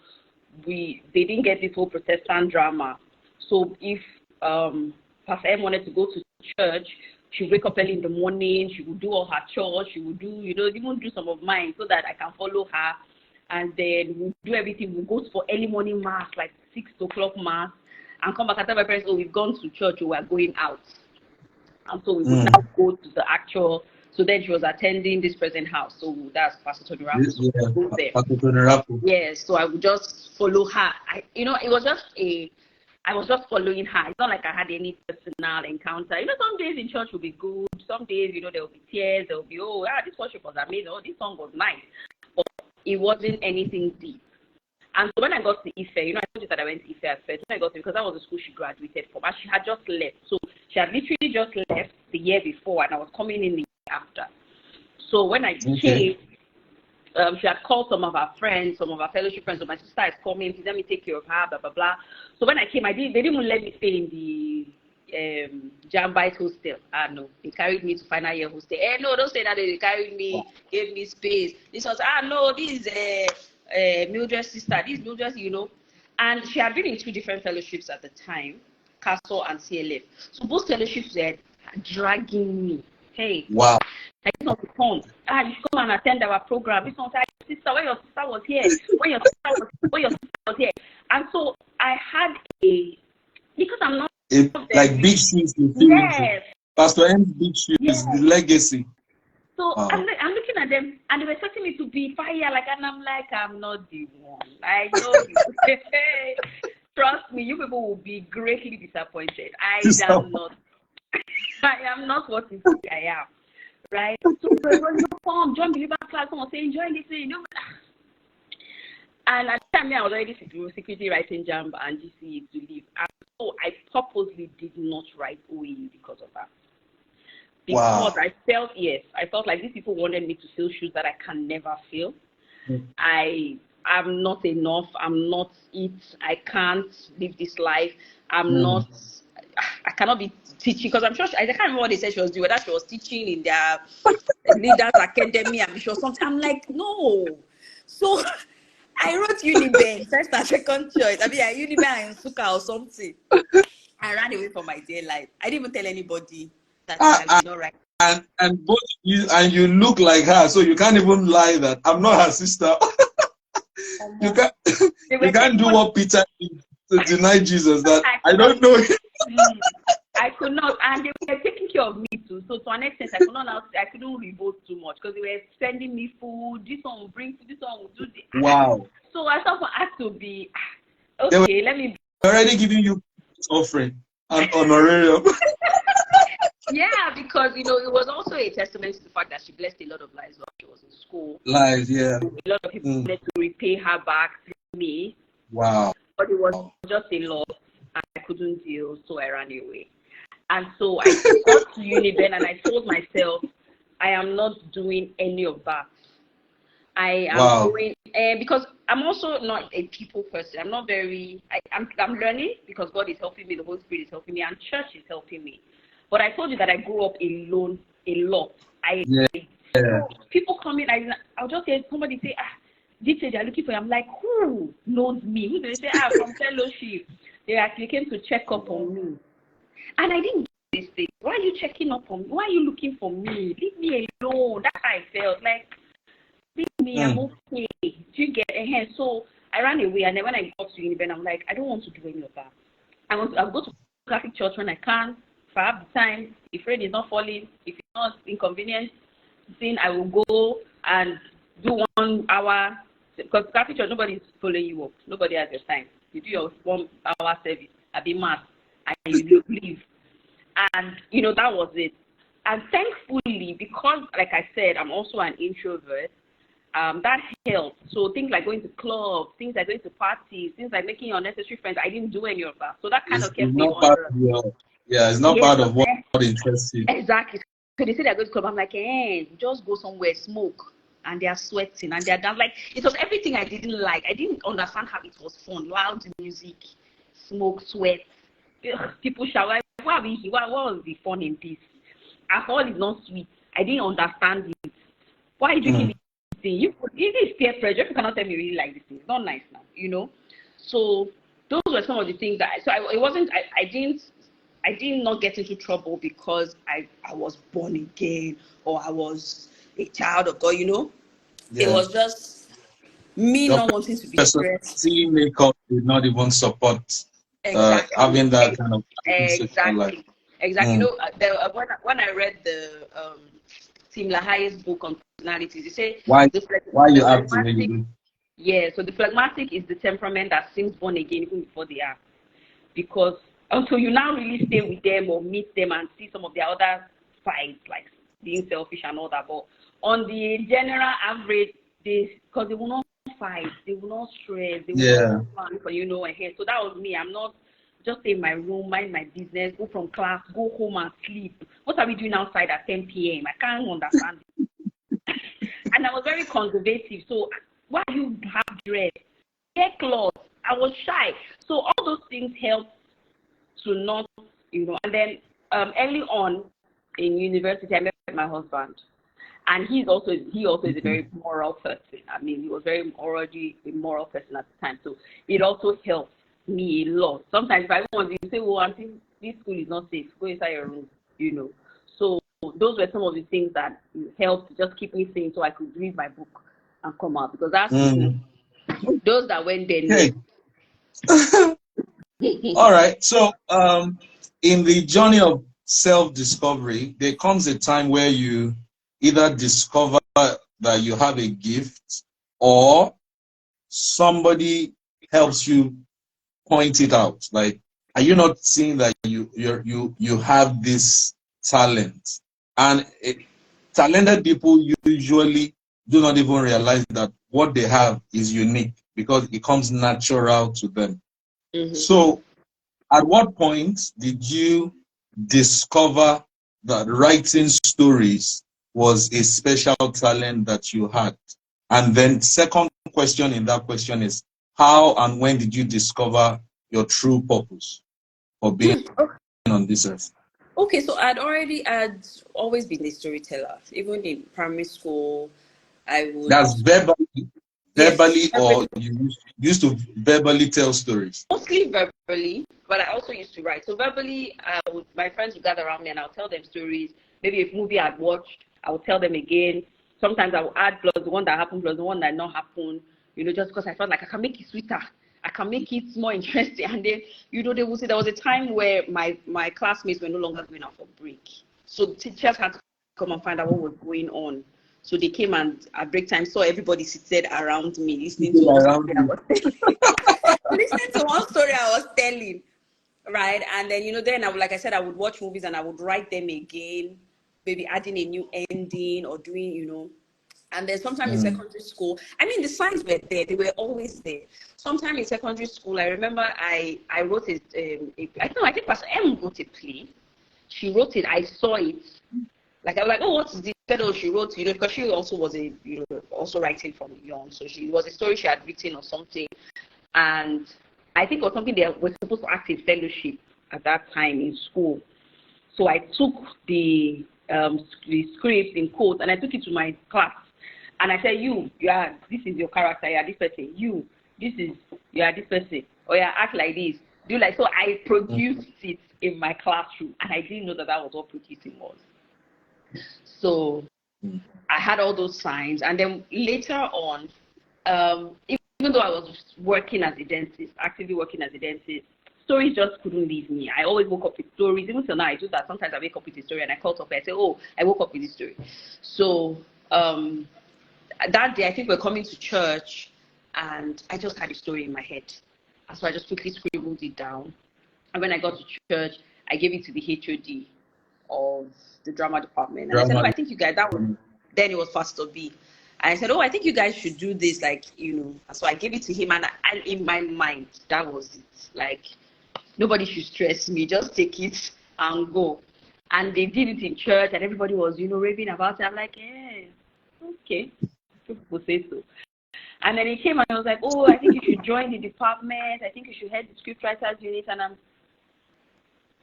they didn't get this whole Protestant drama. So if Pastor M wanted to go to church, she would wake up early in the morning, she would do all her chores, she would do, even do some of mine so that I can follow her. And then we'll do everything. We'll go for early morning mass, like 6 o'clock mass, and come back and tell my parents, "Oh, we've gone to church, or we're going out." And so we would now go to the actual. So then she was attending this present house. So that's Pastor Tony Raffo. So Yeah, go there. Pastor Tony Raffo. Yes, so I would just follow her. It was just I was just following her. It's not like I had any personal encounter. Some days in church will be good. Some days, there will be tears. There will be, this worship was amazing. Oh, this song was nice. But it wasn't anything deep. And so when I got to Ife, I told you that I went to Ife at first. When I got to, because that was the school she graduated from, and she had just left. So she had literally just left the year before, and I was coming in the year after. So when I came, she had called some of her friends, some of her fellowship friends. So my sister is coming, please let me take care of her, blah, blah, blah. So when I came, they didn't even let me stay in the Jambite hostel. No, they carried me to final year hostel. No, don't say that. They carried me, gave me space. This was, no, this is Mildred's sister. This is Mildred's, And she had been in 2 different fellowships at the time, Castle and CLF. So both fellowships were dragging me. Hey. Wow. I just want to come. You should come and attend our program. This one said, sister, when your sister was here, when your sister was here. And so I had because I'm not like big shoes you feel yes. Pastor M's big shoes, yes. The legacy. So I'm looking at them, and they were expecting me to be fire, like, and I'm like, I'm not the one. I know you. Trust me, you people will be greatly disappointed. I am not. I am not what you think I am. Right? So when you come, join believer class, someone saying, join this thing, And at the time, I was already secretly writing Jam and GC to leave. And so I purposely did not write OAU because of that. Because I felt like these people wanted me to fill shoes that I can never fill. I am not enough. I'm not it. I can't live this life. I cannot be teaching, because I'm sure I can't remember what they said she was doing, whether she was teaching in their leaders academy, I'm sure something. I'm like, no. So I wrote Uniben, first and second choice. I mean, Uniben and Suka or something. I ran away from my dear life. I didn't even tell anybody that I did not write. And both you and you look like her, so you can't even lie that I'm not her sister. You can't do what Peter did to deny Jesus, that I don't know him. I could not, and they were taking care of me too. So to an extent, I couldn't revolt too much, because they were sending me food. This one will bring food, this one will do this. Wow. So I thought I had to be okay. Let me. Already giving you offering and honorarium. Yeah, because it was also a testament to the fact that she blessed a lot of lives while she was in school. Lives, yeah. A lot of people wanted to repay her back through me. Wow. But it was just a lot, and I couldn't deal, so I ran away. And so I got to Uniben, and I told myself, I am not doing any of that. I am doing, because I'm also not a people person. I'm not very, I'm learning, because God is helping me, the Holy Spirit is helping me, and church is helping me. But I told you that I grew up alone a lot. People come in, I'll just hear somebody say, Diche, they're looking for you. I'm like, who knows me? Who do they say, from fellowship? They actually came to check up on me. And I didn't do this thing. Why are you checking up on me? Why are you looking for me? Leave me alone. That's how I felt. Like, leave me, I'm okay. Do you get ahead? So I ran away, and then when I got to Uniben, I'm like, I don't want to do any of that. I'll go to Catholic church when I can. If I have the time, if rain is not falling, if it's not inconvenient, then I will go and do 1 hour. Because Catholic church, nobody is following you up. Nobody has your time. You do your 1 hour service, I be mass, and you leave. And, that was it. And thankfully, because, like I said, I'm also an introvert, that helped. So things like going to clubs, things like going to parties, things like making unnecessary friends, I didn't do any of that. So that kind of kept me on. It's not part of what interests you. Exactly. So they say they're going to club. I'm like, just go somewhere, smoke. And they are sweating, and they're done. Like, it was everything I didn't like. I didn't understand how it was fun. Loud music, smoke, sweat, people shower. What was the fun in this? Alcohol is not sweet. I didn't understand it. Why are you drinking this thing? It is peer pressure. You cannot tell me you really like this thing. It's not nice now, So those were some of the things that. I did not get into trouble because I was born again, or I was a child of God, It was just me not wanting to be stressed. Makeup did not even support having that kind of Exactly. When I read the Tim LaHaye's book on personalities, he said why you have to really. Yeah, so the phlegmatic is the temperament that seems born again even before they are, because until you now really stay with them or meet them and see some of their other sides, like being selfish and all that. But on the general average, because they will not fight, they will not stress, they will not plan for ahead. So that was me. I'm not just stay in my room, mind my business, go from class, go home and sleep. What are we doing outside at 10 p.m.? I can't understand it. And I was very conservative. So why do you have dress? Hair clothes. I was shy. So all those things helped to not, and then early on in university, I met my husband, and he also is a very moral person. I mean, he was already a moral person at the time, so it also helped me a lot. Sometimes if I want to say, "Well, I think this school is not safe. Go inside your room," So those were some of the things that helped just keep me sane so I could read my book and come out, because that's those that went there know. All right. So, in the journey of self-discovery, there comes a time where you either discover that you have a gift, or somebody helps you point it out. Like, are you not seeing that you have this talent? And talented people usually do not even realize that what they have is unique because it comes natural to them. So, at what point did you discover that writing stories was a special talent that you had? And then second question in that question is, how and when did you discover your true purpose for being on this earth? Okay, so I'd always been a storyteller. Even in primary school, I would. That's verbally, Yes, or you used to verbally tell stories? mostly verbally, but I also used to write. So verbally, my friends would gather around me and I'll tell them stories. Maybe a movie I'd watched, I would tell them again. Sometimes I would add plus the one that happened plus the one that not happened, just because I felt like I can make it sweeter. I can make it more interesting. And then, they would say there was a time where my classmates were no longer going out for break. So teachers had to come and find out what was going on. So they came and at break time saw everybody seated around me listening to one story I was telling. Listening to one story I was telling, right? And then, then like I said, I would watch movies and I would write them again, maybe adding a new ending or doing. And then sometime in secondary school, the signs were there. They were always there. Sometime in secondary school, I remember I wrote I think Pastor M wrote a play. She wrote it. I saw it. Like, I was like, oh, what's this? She wrote, because she also was also writing from young. So it was a story she had written or something. And I think it was something they were supposed to act in fellowship at that time in school. So I took the script in quotes and I took it to my class. And I said, this is your character, you are this person. You are this person. Or act like this. So I produced it in my classroom. And I didn't know that was what producing was. So I had all those signs. And then later on, even though I was working as a dentist, actively working as a dentist, stories just couldn't leave me. I always woke up with stories. Even till now, I do that. Sometimes I wake up with a story and I call up and I say, oh, I woke up with this story. So that day, I think we're coming to church and I just had a story in my head. So I just quickly scribbled it down. And when I got to church, I gave it to the HOD of the drama department. And I said, oh, I think you guys, then it was Pastor B. And I said, oh, I think you guys should do this, So I gave it to him, and in my mind, that was it. Like, nobody should stress me, just take it and go. And they did it in church, and everybody was, raving about it. I'm like, okay, people say so. And then he came and I was like, oh, I think you should join the department. I think you should head the scriptwriters unit. And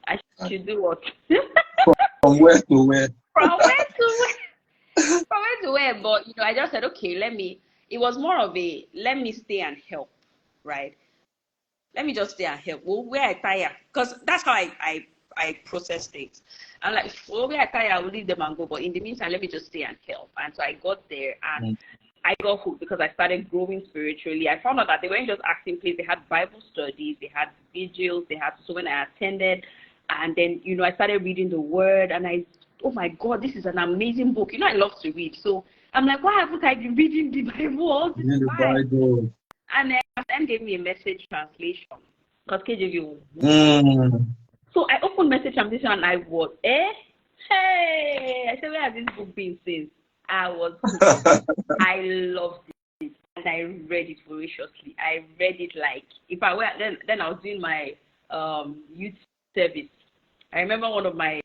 I should do what? From where to where? From where to where? From where to where? But, I just said, okay, it was more of let me stay and help, right? Let me just stay and help. Well, where I tire, because that's how I process things. I'm like, well, where I tire, I will leave them and go. But in the meantime, let me just stay and help. And so I got there and I got hooked because I started growing spiritually. I found out that they weren't just acting plays. They had Bible studies, they had vigils, so when I attended, and then, I started reading the word and oh my God, this is an amazing book. I love to read. So I'm like, why haven't I been reading the Bible all this time? And then gave me a message translation. Because KJV. So I opened message translation and I was, hey, I said, where has this book been since? I loved it. And I read it voraciously. I read it like, if I were, then I was doing my youth service. I remember one of my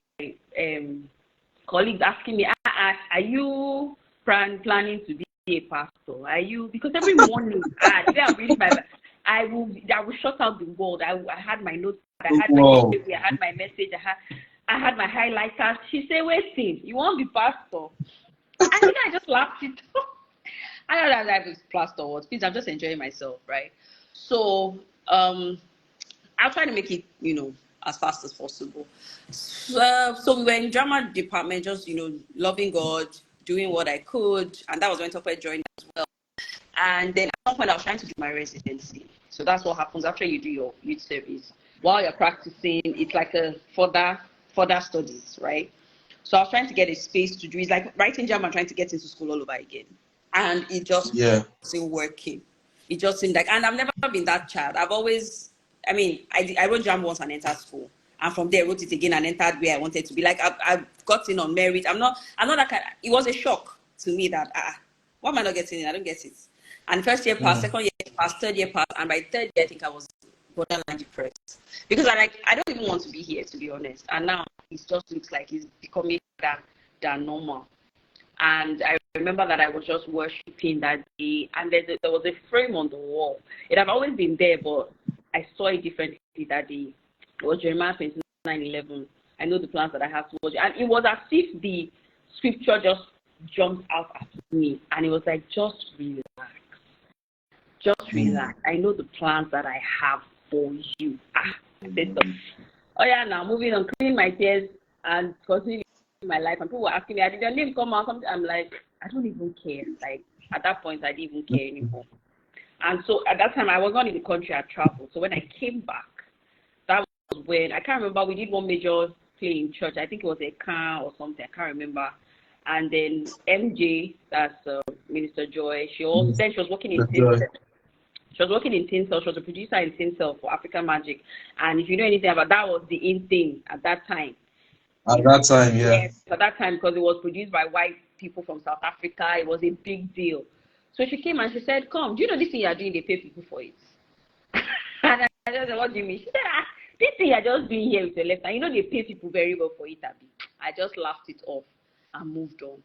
colleagues asking me, are you planning to be a pastor? Are you? Because every morning, I'm reading I will shut out the world. I had my notes, I had my I had my message, I had my highlighters. She said, wait, you won't be pastor? I think I just laughed it off. I don't know if it's pastor words. Please, I'm just enjoying myself, right? So I'll try to make it, as fast as possible. So we were in drama department, just loving God, doing what I could, and that was when Tokwe joined as well. And then at some point, I was trying to do my residency. So that's what happens after you do your youth service. While you're practicing, it's like a further studies, right? So I was trying to get a space to do. It's like writing jam and trying to get into school all over again, and it just wasn't working. It just seemed like, and I've never been that child. I've always, I wrote jam once and entered school, and from there I wrote it again and entered where I wanted to be. Like I've gotten on merit. I'm not that kind. It was a shock to me that why am I not getting it? I don't get it. And first year passed, second year passed, third year passed, and by third year I think I was borderline depressed because I don't even want to be here, to be honest. And now it just looks like it's becoming than normal. And I remember that I was just worshiping that day, and there was a frame on the wall. It had always been there, but I saw it differently that day. It was Jeremiah 29:11. I know the plans that I have towards you, and it was as if the scripture just jumped out at me, and it was like, just relax. Just relax. I know the plans that I have for you. I said so. Oh yeah, now moving on, cleaning my tears and continuing my life. And people were asking me, did your name come out? Something. I'm like, I don't even care. Like at that point, I didn't even care anymore. And so at that time, I was not in the country. I traveled. So when I came back, that was when I can't remember. We did one major play in church. I think it was a car or something. I can't remember. And then MJ, that's Minister Joy. She was working in Intl. She was working in Int'l. She was a producer in Int'l for African Magic. And if you know anything about that, was the in thing at that time. At that time, yeah. Yes, at that time, because it was produced by white people from South Africa. It was a big deal. So she came and she said, come, do you know this thing you're doing? They pay people for it. And I just said, what do you mean? She said, this thing you're just doing here with your left hand, you know they pay people very well for it, Abby. I just laughed it off and moved on.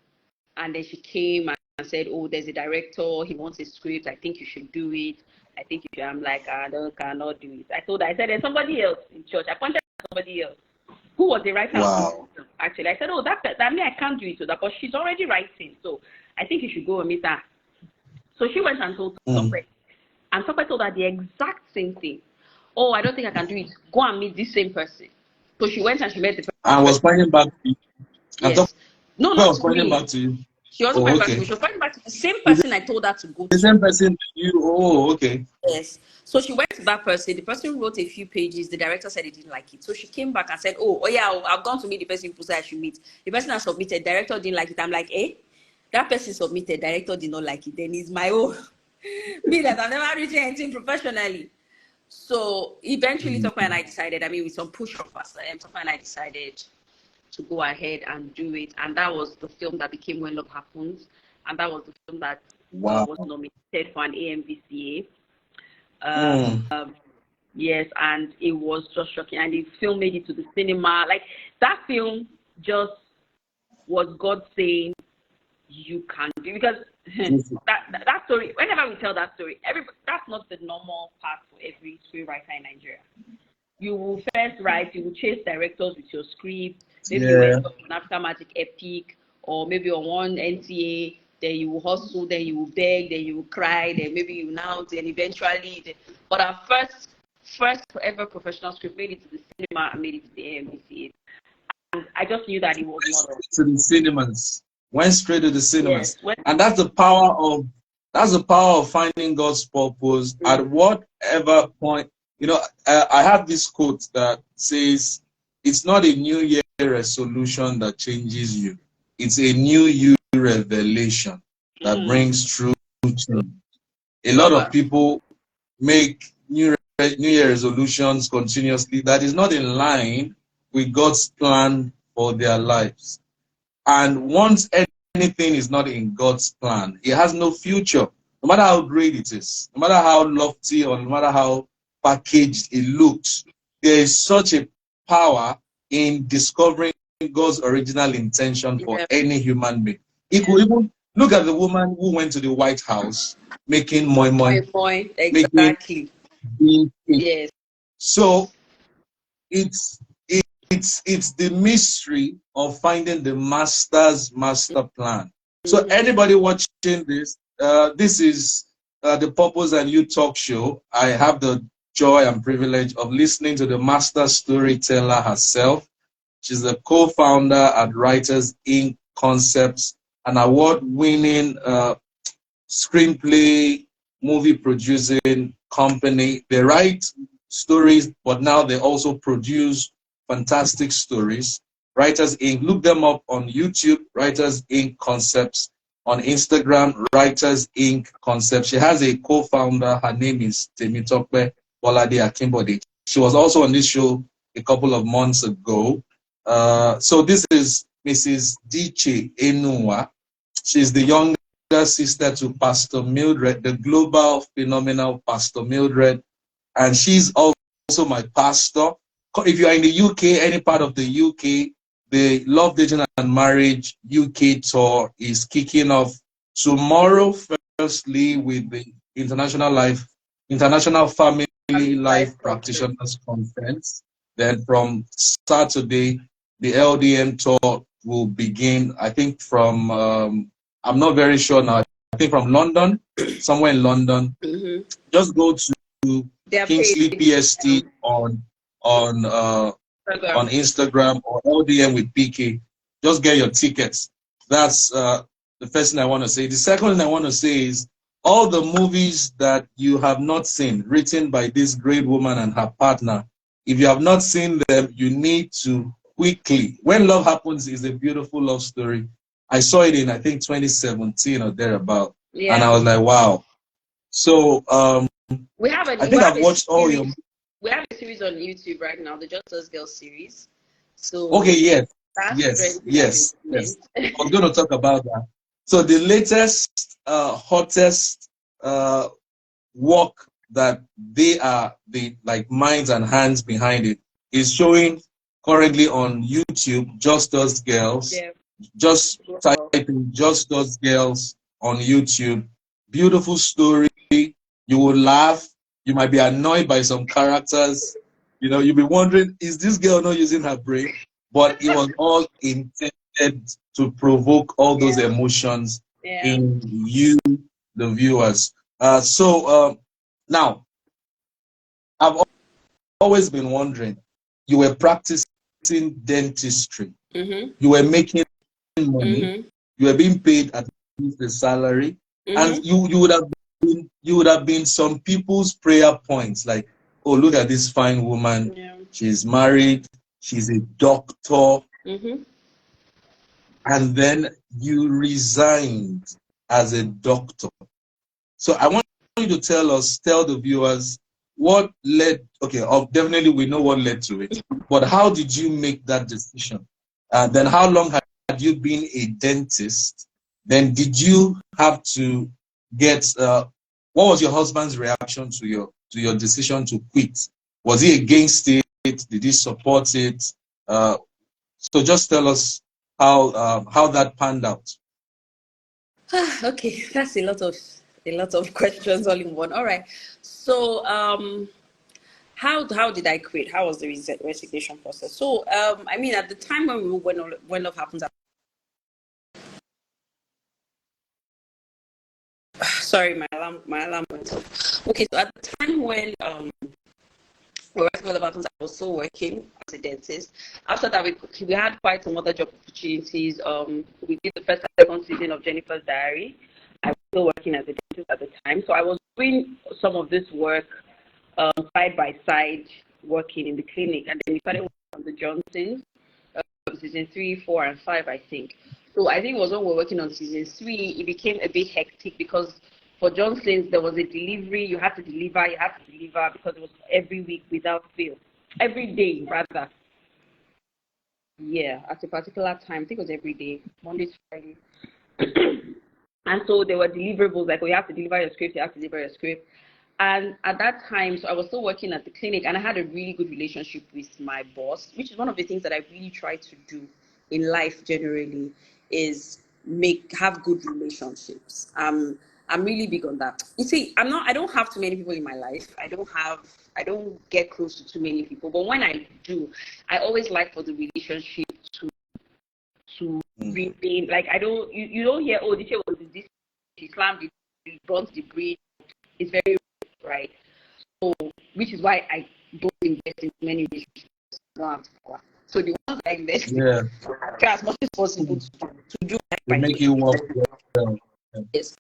And then she came and said, oh, there's a director. He wants a script. I think you should do it. I think you should. I'm like, I cannot do it. I told her, I said, there's somebody else in church. I pointed at somebody else who was the writer. Wow. Actually, I said, oh, that means I can't do it to that, but she's already writing. So I think you should go and meet her. So she went and told Tokwe. And Tokwe told her the exact same thing. Oh, I don't think I can do it. Go and meet this same person. So she went and she met the person. I was pointing back to you. Yes. No, not pointing back to you. She wasn't pointing back to me. She was pointing back to the same person I told her to go to. The same person to you? Oh, okay. Yes. So she went to that person. The person wrote a few pages. The director said he didn't like it. So she came back and said, oh yeah, I've gone to meet the person who said I should meet. The person I submitted, director didn't like it. I'm like, that person submitted, director did not like it. Then it's my own. Me that I've never written anything professionally. So eventually, Tokwe and I decided, with some push of us, Tokwe and I decided to go ahead and do it. And that was the film that became When Love Happens. And that was the film that was nominated for an AMVCA. Yes, and it was just shocking. And the film made it to the cinema. Like, that film just was God saying, you can do, because that story, whenever we tell that story, that's not the normal path for every screenwriter in Nigeria. You will first write, you will chase directors with your script, maybe you work on African Magic Epic, or maybe on one NCA, then you will hustle, then you will beg, then you will cry, then maybe you now, then eventually, but our first ever professional script made it to the cinema and made it to the AMVCA. And I just knew that it was not to the cinemas. Went straight to the cinemas. Yes, and that's the power of finding God's purpose at whatever point. I have this quote that says, it's not a new year resolution that changes you. It's a new you revelation that brings true change. A lot of people make New Year resolutions continuously that is not in line with God's plan for their lives. And once anything is not in God's plan, it has no future. No matter how great it is, no matter how lofty or no matter how packaged it looks, there is such a power in discovering God's original intention for any human being. It could even look at the woman who went to the White House making moi. Exactly. Yes. So it's the mystery of finding the master's master plan. So anybody watching this, this is the Purpose and You talk show. I have the joy and privilege of listening to the master storyteller herself. She's the co-founder at Writers Inc. Concepts, an award-winning screenplay, movie producing company. They write stories, but now they also produce fantastic stories. Writers Inc. Look them up on YouTube, Writers Inc. Concepts. On Instagram, Writers Inc. Concepts. She has a co-founder. Her name is Temitope Bolade Akimbode. She was also on this show a couple of months ago. So this is Mrs. Diche Enunwa. She's the younger sister to Pastor Mildred, the global phenomenal Pastor Mildred, and she's also my pastor. If you are in the UK, any part of the UK, the Love, Dating and Marriage UK tour is kicking off tomorrow, firstly with the International Family Life Practitioners Conference. Then from Saturday, the LDM tour will begin, I think from, I'm not very sure now, I think from London, somewhere in London. Mm-hmm. Just go to Kingsley PST on Instagram or LDM with PK. Just get your tickets. That's the first thing I want to say. The second thing I want to say is all the movies that you have not seen, written by this great woman and her partner, if you have not seen them, you need to quickly. When Love Happens is a beautiful love story. I saw it in, I think, 2017 or thereabout. Yeah. And I was like, wow. So I've watched all your... We have a series on YouTube right now, the Just Us Girls series. So okay, yes. I'm going to talk about that. So the latest, hottest work that they are the minds and hands behind it is showing currently on YouTube. Just Us Girls. Yeah. Just type in Just Us Girls on YouTube. Beautiful story. You will laugh. You might be annoyed by some characters. You know, you'll be wondering, is this girl not using her brain? But it was all intended to provoke all those emotions in you, the viewers. Now, I've always been wondering, you were practicing dentistry. Mm-hmm. You were making money. Mm-hmm. You were being paid at least a salary. Mm-hmm. And you would have been some people's prayer points, like, oh, look at this fine woman. Yeah. She's married. She's a doctor. Mm-hmm. And then you resigned as a doctor. So I want you to tell the viewers what led, definitely we know what led to it, but how did you make that decision? Then how long had you been a dentist? Then did you have to get, what was your husband's reaction to your decision to quit? Was he against it? Did he support it? So just tell us how that panned out. Okay, that's a lot of questions all in one. All right. So how did I quit? How was the resignation process? So I mean, at the time when Love Happens. Sorry, my alarm went off. Okay, so at the time when Love Happens, I was still working as a dentist. After that, we had quite some other job opportunities. We did the first and second season of Jennifer's Diary. I was still working as a dentist at the time, so I was doing some of this work side by side, working in the clinic, and then we started working on the Johnsons, season 3, 4, and 5, I think. So I think it was when we were working on season 3, it became a bit hectic because for Johnson's, there was a delivery, you had to deliver because it was every week without fail. Every day, rather. Yeah, at a particular time. I think it was every day, Monday to Friday. And so there were deliverables, like, you have to deliver your script, And at that time, so I was still working at the clinic, and I had a really good relationship with my boss, which is one of the things that I really try to do in life generally, is have good relationships. I'm really big on that. You see, I don't have too many people in my life. I don't get close to too many people. But when I do, I always like for the relationship to remain. Like, you don't hear, oh, this, she slammed it, burnt the bridge. It's very right. which is why I don't invest in many relationships. So the ones I invest in, Yeah. I try as much as possible to do They make you work well. Yes.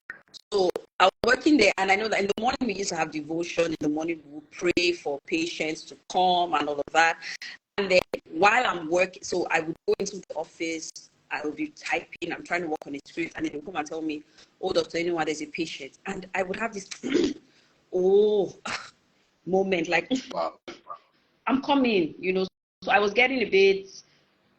So I was working there, and I know that in the morning we used to have devotion. In the morning we would pray for patients to come and all of that. And then while I'm working, so I would go into the office, I would be typing, I'm trying to work on a script, and then they'll come and tell me, oh, Dr. Enunwa, there's a patient. And I would have this, moment, like, Wow. I'm coming, So I was getting a bit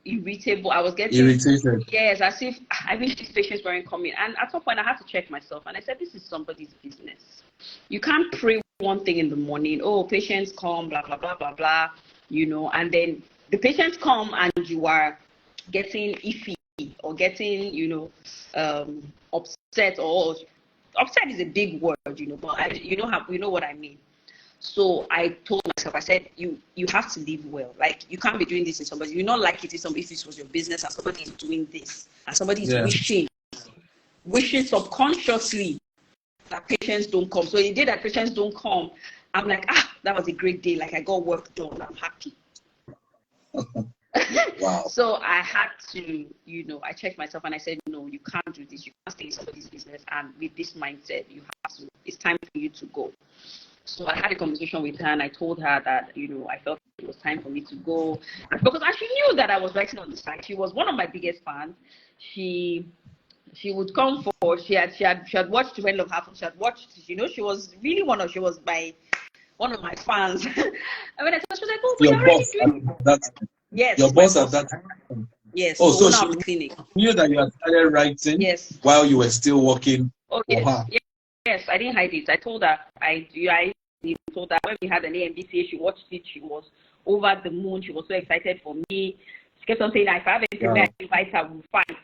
irritable. I was getting Irritated. Yes, as if I wish these patients weren't coming. And at some point I had to check myself, and I said, this is somebody's business. You can't pray one thing in the morning, oh, patients come, blah blah blah blah blah, and then the patients come and you are getting iffy or getting upset. Or upset is a big word, but you know what I mean. So I told myself, I said, you have to live well. Like, you can't be doing this in somebody. You're not like it if this was your business and somebody is doing this and somebody is wishing subconsciously that patients don't come. So the day that patients don't come, I'm like, that was a great day. Like, I got work done. I'm happy. Wow. So I had to, I checked myself and I said, no, you can't do this. You can't stay in somebody's business. And with this mindset, it's time for you to go. So I had a conversation with her, and I told her that, I felt it was time for me to go. Because she knew that I was writing on the side. She was one of my biggest fans. She would come for, she had watched When Love Happens. She had watched, she was really one of my fans. And when I told her, she was like, oh, but your boss at that time. Yes. Your boss at that time. Yes. Oh, so she she knew that you had started writing while you were still working for her. Yes, I didn't hide it. I told her, I told her when we had an AMBCA, she watched it, she was over the moon, she was so excited for me. She kept on saying, if I have a premiere invite her, we'll fight,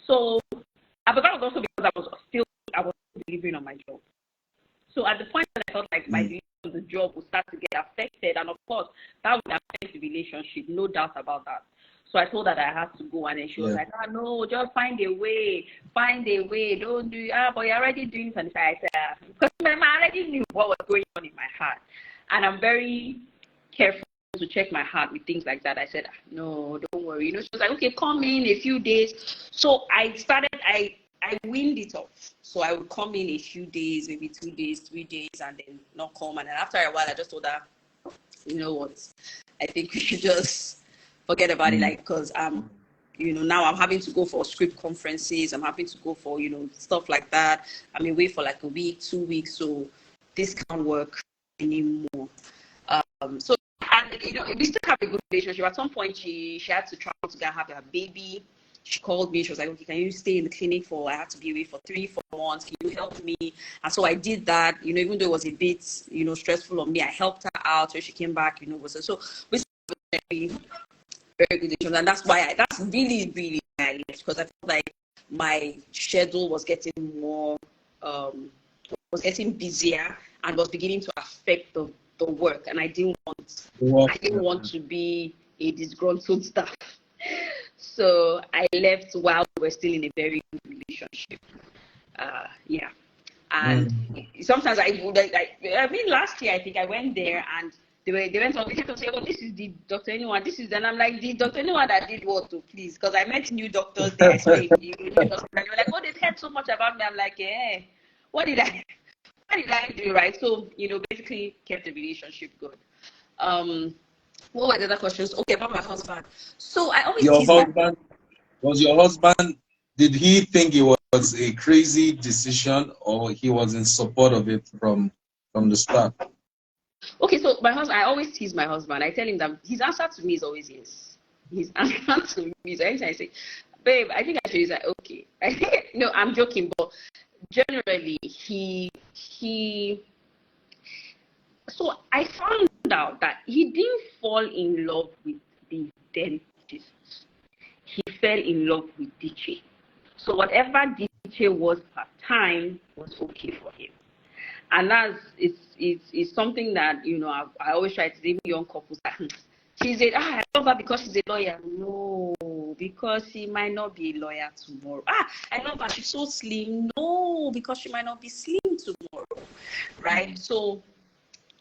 So, but that was also because I was delivering on my job. So at the point that I felt like my delivery on the job would start to get affected, and of course, that would affect the relationship, no doubt about that. So I told her that I had to go, and then she was like, no, just find a way, don't do, but you're already doing something. I said, because I already knew what was going on in my heart, and I'm very careful to check my heart with things like that. I said, no, don't worry. She was like, okay, come in a few days. So I weaned it off. So I would come in a few days, maybe 2 days, 3 days, and then not come. And then after a while, I just told her, you know what, I think we should just forget about it, like, because now I'm having to go for script conferences, I'm having to go for stuff like that. I'm away for like a week, 2 weeks, so this can't work anymore. So, and we still have a good relationship. At some point, she had to travel to go and have her baby. She called me. She was like, okay, can you stay in the clinic I have to be away for 3-4 months. Can you help me? And so I did that, even though it was a bit, stressful on me, I helped her out. So she came back, so we still have a very good relationship. And that's really, really why I left, because I felt like my schedule was getting more, was getting busier and was beginning to affect the work. And I didn't want to be a disgruntled staff. So I left while we were still in a very good relationship. And sometimes last year I think I went there and they went on, they kept on saying, oh, this is the Dr. Enunwa, this is, and I'm like, the Dr. Enunwa that did what, please? Because I met new doctors there. So they were like, oh, they've heard so much about me. I'm like, what did I do, right? So, basically kept the relationship good. What were the other questions? Okay, about my husband. So I always was your husband, did he think it was a crazy decision, or he was in support of it from the start? Okay, so my husband, I always tease my husband. I tell him that his answer to me is always yes. His answer to me is anytime I say, babe, I think I should. He's like, okay. I think, no, I'm joking, but generally so I found out that he didn't fall in love with the dentist. He fell in love with Diche. So whatever Diche was at the time was okay for him. And it's something that, I always try to say, even young couples, she's I love her because she's a lawyer. No, because she might not be a lawyer tomorrow. I love her, she's so slim. No, because she might not be slim tomorrow, right? So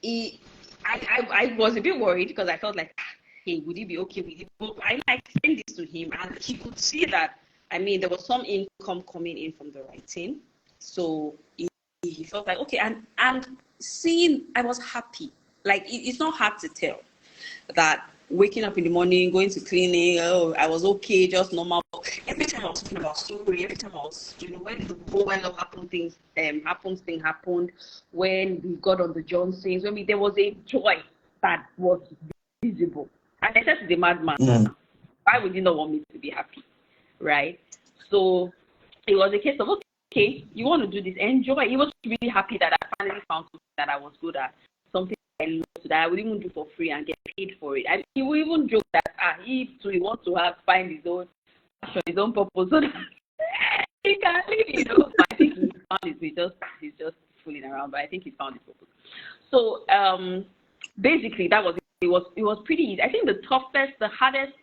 I was a bit worried because I felt like, hey, would he be okay with it? But I explained this to him, and he could see that. I mean, there was some income coming in from the writing, so he felt like okay, and seeing I was happy. Like it's not hard to tell that waking up in the morning, going to clinic, oh, I was okay, just normal. Every time I was talking about story, every time I was, when the whole love happened, thing happened, when we got on the Johnsons, there was a joy that was visible. And I said to the madman, why would you not want me to be happy? Right? So it was a case of, okay, you want to do this, enjoy. He was really happy that I finally found something that I was good at, something I love, so that I would even do for free and get paid for it. I mean, he would even joke that he wants to find his own passion, his own purpose, so that he can live. I think he found it. He's just fooling around, but I think he found his purpose. So basically, that was it. It was pretty easy. I think the hardest,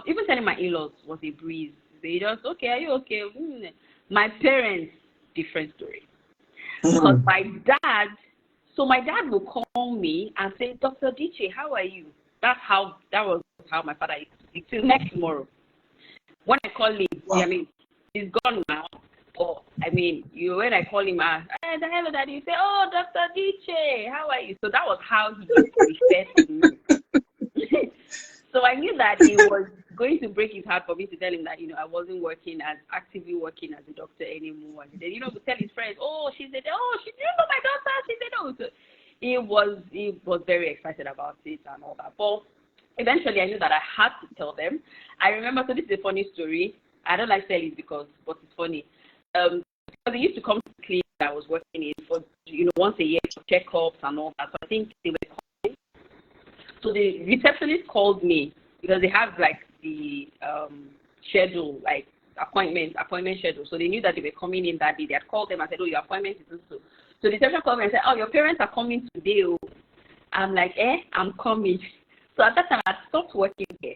even telling my in-laws was a breeze. They just, okay, are you okay? My parents, different story. Because my dad would call me and say, Dr. Diche, how are you? That was how my father used to speak till next tomorrow. When I call him, Wow. I mean, he's gone now. Or I mean, when I call him, hello, daddy, you say, oh, Dr. Diche, how are you? So that was how he used to refer to me. So I knew that he was going to break his heart for me to tell him that, I wasn't actively working as a doctor anymore. And then, to tell his friends, oh, she said, oh, she didn't know my daughter. She said, oh. So he was very excited about it and all that. But eventually I knew that I had to tell them. I remember, so this is a funny story. I don't like telling it but it's funny. Because they used to come to the clinic that I was working in for, once a year for checkups and all that. So I think they were calling. So the receptionist called me because they have like the schedule, like appointment schedule. So they knew that they were coming in that day. They had called them and said, oh, your appointment is so. So the reception called me and said, oh, your parents are coming today. Oh. I'm like, I'm coming. So at that time, I stopped working here.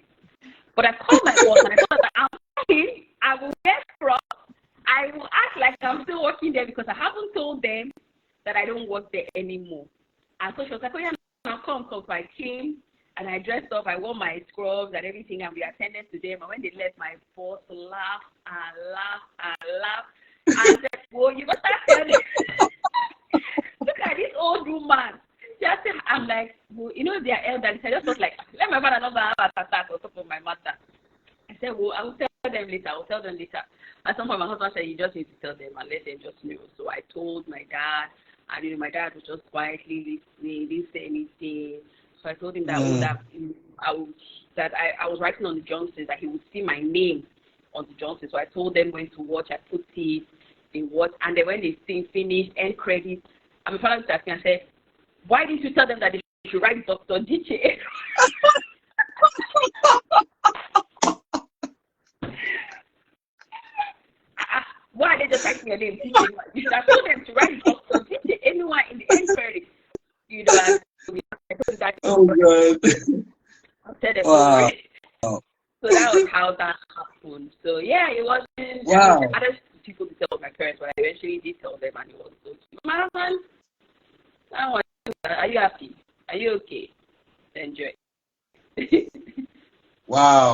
But I called my boss and I told her that I'm coming. I will get from. I will act like I'm still working there because I haven't told them that I don't work there anymore. And so she was like, oh, yeah, I'll come. So I came and I dressed up. I wore my scrubs and everything, and we attended to them. And when they left, my boss laughed and laughed and laughed. And said, well, you must have heard it. Look at this old woman. I'm like, well, they are elderly. I just was like, let my father not have an attack on top of my matter. I said, well, I will tell them later. At some point, my husband said, you just need to tell them and let them just know. So I told my dad, and my dad was just quietly listening, didn't say anything. So I told him that I was writing on the Johnsons, that he would see my name on the Johnsons. So I told them when to watch. I put it in watch, and then when they finished, end credits, and my father looked at me and said, why didn't you tell them that they should write Dr. Diche? Why are they just writing your name? You should have told them to write Dr. Diche Enunwa in the end credit. I told that. Oh, God. I said them, Wow. So that was how that happened. So, yeah, it wasn't. Wow. I had people to tell my parents, but I eventually did tell them, and it was so cute. My husband, are you happy? Are you okay? Enjoy. Wow.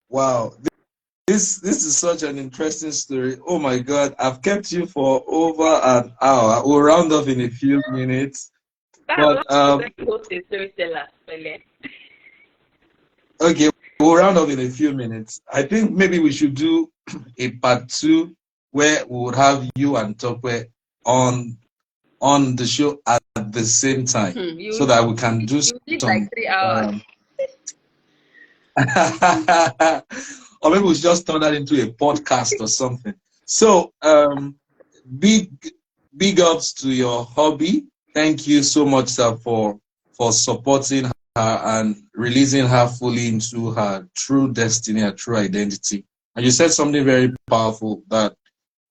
Wow. This is such an interesting story. Oh my God, I've kept you for over an hour. We'll round off in a few minutes. But okay, we'll round off in a few minutes. I think maybe we should do a part 2 where we would have you and Tokwe on the show at the same time, so that we can do some. Like 3 hours. Or maybe we should just turn that into a podcast or something. So, big ups to your hubby. Thank you so much, sir, for supporting her and releasing her fully into her true destiny, her true identity. And you said something very powerful, that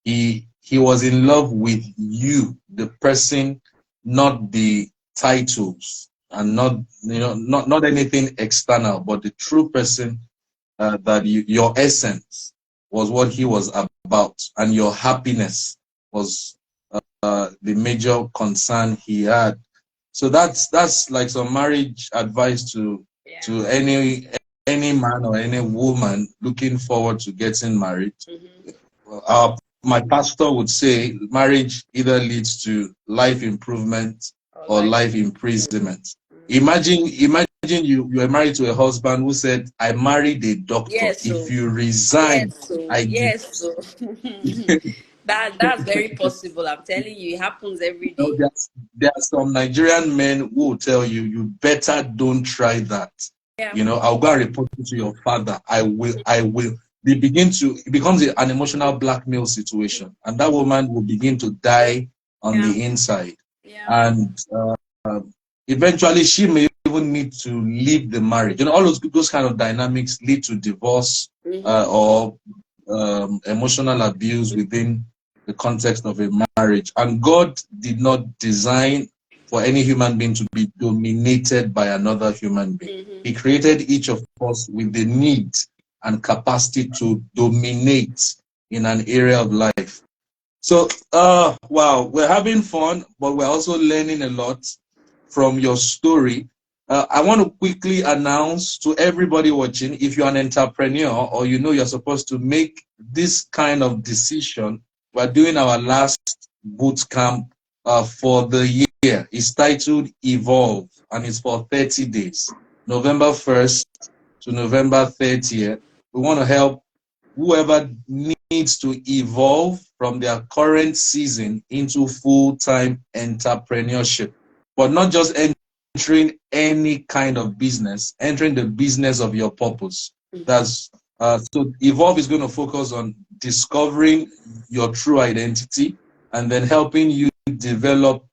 he was in love with you, the person, not the titles, and not anything external, but the true person. That your essence was what he was about, and your happiness was the major concern he had. So that's like some marriage advice to any man or any woman looking forward to getting married. My pastor would say marriage either leads to life improvement or life imprisonment. Imagine you are married to a husband who said, "I married a doctor. Yes, If so you resign, I give." yes, so that's very possible. I'm telling you, it happens every You know, day. there are some Nigerian men who will tell you, "You better don't try that. Yeah, You know, I'll go and report you to your father. I will." They begin to, it becomes an emotional blackmail situation, and that woman will begin to die on yeah, the inside. yeah, And eventually she may even need to leave the marriage. You know, all those kind of dynamics lead to divorce or emotional abuse within the context of a marriage. And God did not design for any human being to be dominated by another human being. He created each of us with the need and capacity to dominate in an area of life. So, wow, we're having fun, but we're also learning a lot from your story. I want to quickly announce to everybody watching, if you're an entrepreneur or you know you're supposed to make this kind of decision, we're doing our last boot camp for the year. It's titled Evolve, and it's for 30 days, November 1st to November 30th. We want to help whoever needs to evolve from their current season into full-time entrepreneurship, but not just entering any kind of business, entering the business of your purpose. That's so evolve is going to focus on discovering your true identity and then helping you develop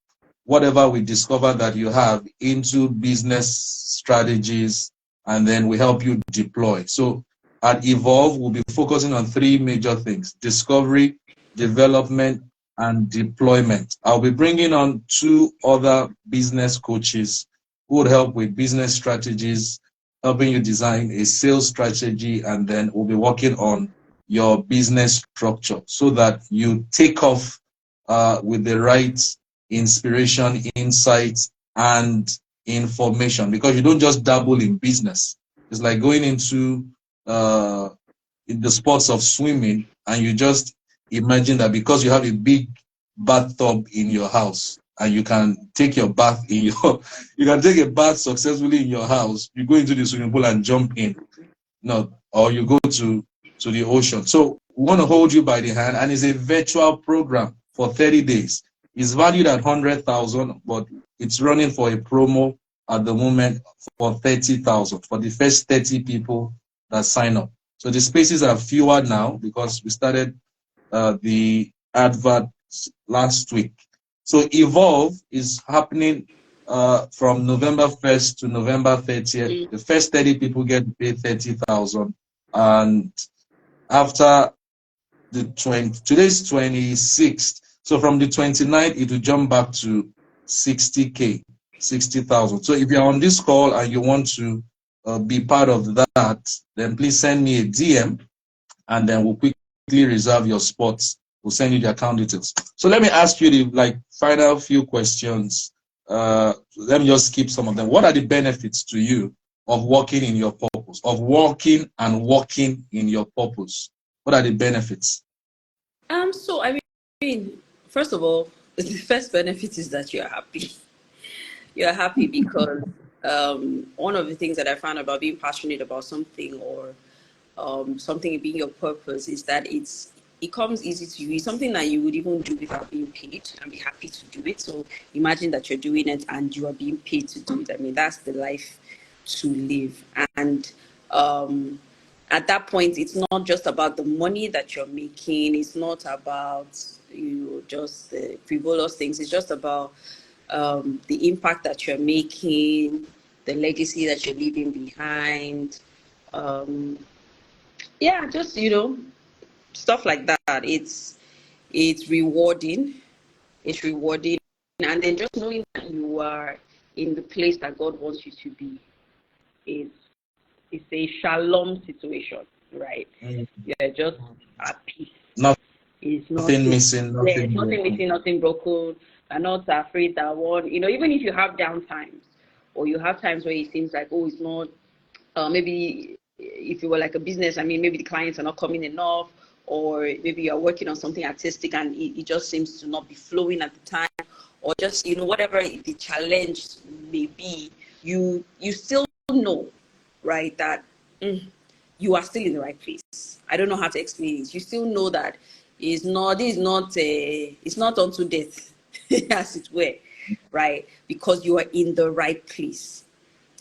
whatever we discover that you have into business strategies, and then we help you deploy. So at Evolve, we'll be focusing on three major things: discovery, development, and deployment. I'll be bringing on two other business coaches who would help with business strategies, helping you design a sales strategy, and then we'll be working on your business structure so that you take off with the right inspiration, insights, and information, because you don't just dabble in business. It's like going into in the sports of swimming, and you just imagine that because you have a big bathtub in your house and you can take your bath in your you can take a bath successfully in your house, you go into the swimming pool and jump in. No, or you go to the ocean. So we want to hold you by the hand, and it's a virtual program for 30 days. It's valued at 100,000, but it's running for a promo at the moment for 30,000 for the first 30 people that sign up. So the spaces are fewer now because we started the advert last week. So Evolve is happening from November 1st to November 30th. The first 30 people get paid 30,000, and after the today's 26th. So from the 29th, it will jump back to 60K, 60,000. So if you're on this call and you want to be part of that, then please send me a DM, and then we'll quickly reserve your spots. We'll send you the account details. So let me ask you the final few questions. Let me just skip some of them. What are the benefits to you of working in your purpose, of working and working in your purpose? What are the benefits? So I mean, first of all, the first benefit is that you're happy. You're happy because one of the things that I found about being passionate about something, or something being your purpose, is that it comes easy to you. It's something that you would even do without being paid and be happy to do it. So imagine that you're doing it and you are being paid to do it. I mean, that's the life to live. And at that point, it's not just about the money that you're making. It's not about just the frivolous things. It's just about the impact that you're making, the legacy that you're leaving behind. Yeah, just stuff like that. It's rewarding. It's rewarding, and then just knowing that you are in the place that God wants you to be is it's a shalom situation, right? You're just at peace. Nothing It's nothing, missing, yeah, nothing nothing broken. missing, nothing broken, are not afraid that one, even if you have down times, or you have times where it seems like, oh, it's not, maybe if you were like a business, I mean, maybe the clients are not coming enough, or maybe you're working on something artistic and it just seems to not be flowing at the time, or just, whatever the challenge may be, you still know, right, that you are still in the right place. I don't know how to explain it. You still know that it's not unto death, as it were, right? Because you are in the right place.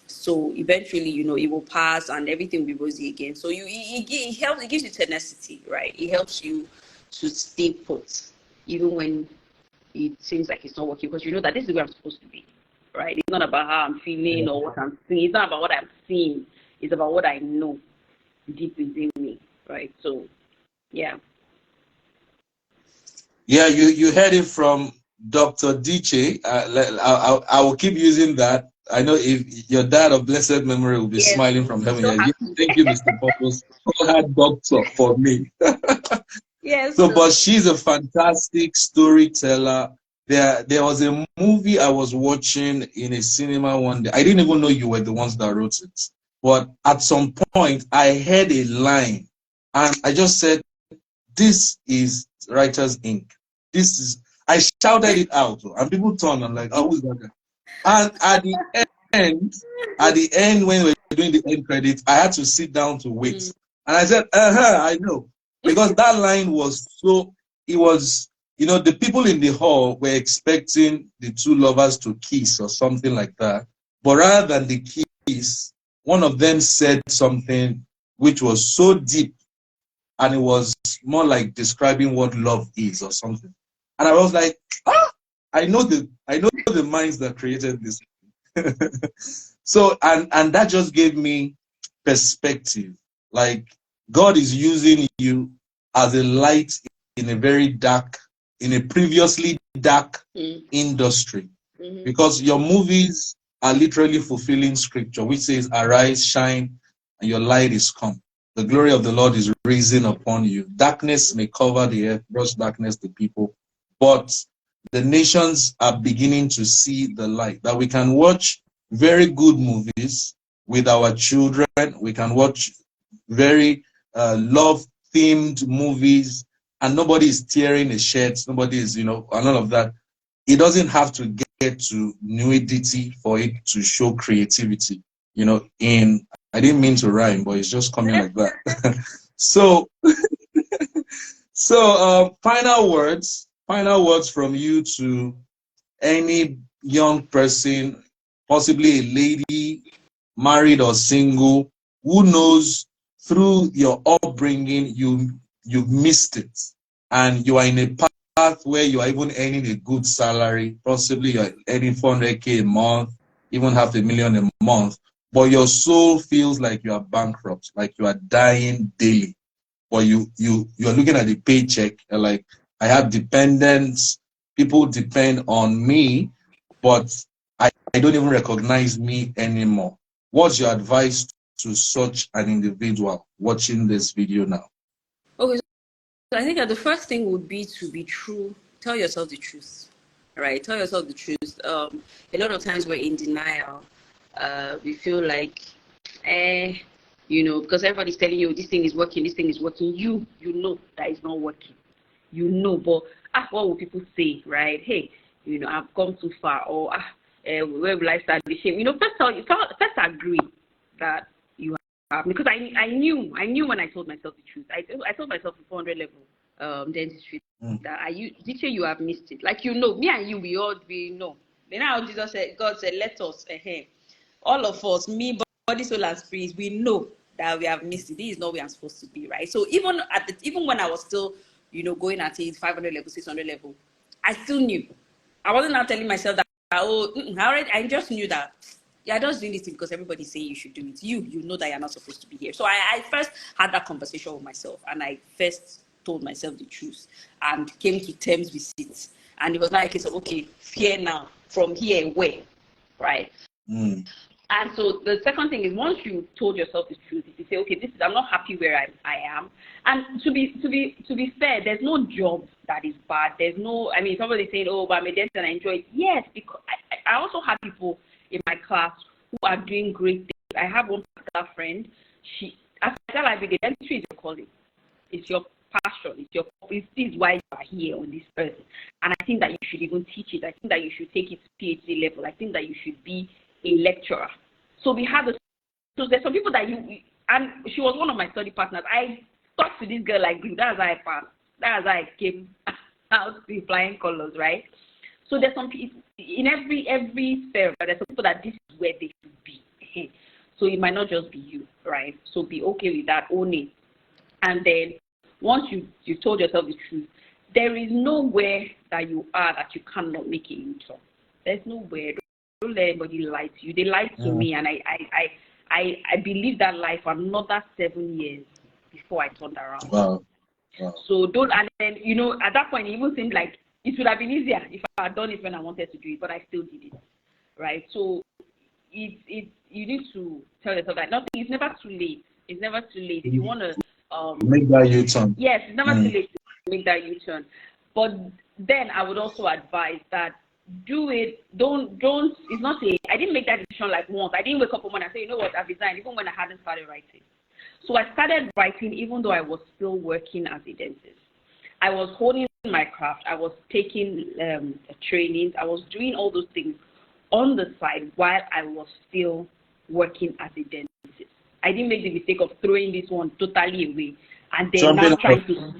So eventually, it will pass and everything will be rosy again. So it helps. It gives you tenacity, right? It helps you to stay put, even when it seems like it's not working, because you know that this is where I'm supposed to be, right? It's not about how I'm feeling or what I'm seeing. It's not about what I'm seeing. It's about what I know deep within me, right? So, yeah. Yeah, you heard it from Dr. Diche. I will keep using that. I know if your dad of blessed memory will be Yes, smiling from heaven. so Yeah, happy. thank you, Mr. Purpose. Call her doctor for me. Yes. So, but she's a fantastic storyteller. There was a movie I was watching in a cinema one day. I didn't even know you were the ones that wrote it. But at some point, I heard a line, and I just said, "This is Writers Inc. This is." I shouted it out, and people turned and like, "Oh, who's that guy?" And end, at the end, when we were doing the end credits, I had to sit down to wait. And I said, I know. Because that line was so, it was, the people in the hall were expecting the two lovers to kiss or something like that. But rather than the kiss, one of them said something which was so deep, and it was more like describing what love is or something. And I was like, I know the minds that created this. So, and that just gave me perspective. Like, God is using you as a light in a very dark, in a previously dark industry, because your movies are literally fulfilling scripture, which says, "Arise, shine, and your light is come. The glory of the Lord is risen upon you. Darkness may cover the earth, gross darkness the people, but the nations are beginning to see the light." That we can watch very good movies with our children. We can watch very love-themed movies, and nobody is tearing a shirt. Nobody is, and all of that. It doesn't have to get to nudity for it to show creativity. I didn't mean to rhyme, but it's just coming like that. So, final words from you to any young person, possibly a lady, married or single, who knows through your upbringing you've missed it, and you are in a path where you are even earning a good salary. Possibly you're earning 400K a month, even $500,000 a month, but your soul feels like you are bankrupt, like you are dying daily. Or you're looking at the paycheck, and like, I have dependents, people depend on me, but I don't even recognize me anymore. What's your advice to such an individual watching this video now? Okay, so I think that the first thing would be to be true. Tell yourself the truth, right? Tell yourself the truth. A lot of times we're in denial. We feel like, because everybody's telling you this thing is working, this thing is working. You know that it's not working. But what will people say, right? Hey, I've come too far, or where will I start the shame? First agree that you have, because I knew when I told myself the truth. I told myself the 400 level dentistry that Diche, you have missed it. Like, me and you, we know. Then now God said, let us, all of us, me, body, soul, and spirit, we know that we have missed it. This is not where I'm supposed to be, right? So even when I was still, going at it 500 level, 600 level, I still knew. I wasn't now telling myself that, I just knew that you're just doing this because everybody's saying you should do it. You know that you're not supposed to be here. So I first had that conversation with myself, and I first told myself the truth and came to terms with it. And it was like, okay, fear now. From here, where? Right? And so the second thing is, once you told yourself the truth, if you say, okay, I'm not happy where I am. And to be fair, there's no job that is bad. There's no, I mean, somebody saying, oh, but I'm a dentist and I enjoy it. Yes, because I also have people in my class who are doing great things. I have one particular friend. I tell her every day, dentistry is your calling. It's your passion. This is why you are here on this earth. And I think that you should even teach it. I think that you should take it to PhD level. I think that you should be a lecturer. So we had so there's some people that and she was one of my study partners. I talked to this girl like glue. That's how I came out to flying colors, right? So there's some people in every sphere, there's some people that this is where they should be. So it might not just be you, right? So be okay with that, own it. And then once you told yourself the truth, there is nowhere that you are that you cannot make it into. There's nowhere. Don't let anybody lie to you. They lied to me, and I believed that lie for another 7 years before I turned around. Wow. So and then, at that point, it even seemed like it would have been easier if I had done it when I wanted to do it, but I still did it, right? So you need to tell yourself that it's never too late. It's never too late. If you want to make that U-turn. Yes, it's never too late to make that U-turn. But then I would also advise that do it. Don't. It's not I didn't make that decision like once. I didn't wake up one morning and say, you know what, I've resigned, even when I hadn't started writing. So I started writing even though I was still working as a dentist. I was honing my craft. I was taking trainings. I was doing all those things on the side while I was still working as a dentist. I didn't make the mistake of throwing this one totally away and then now trying to.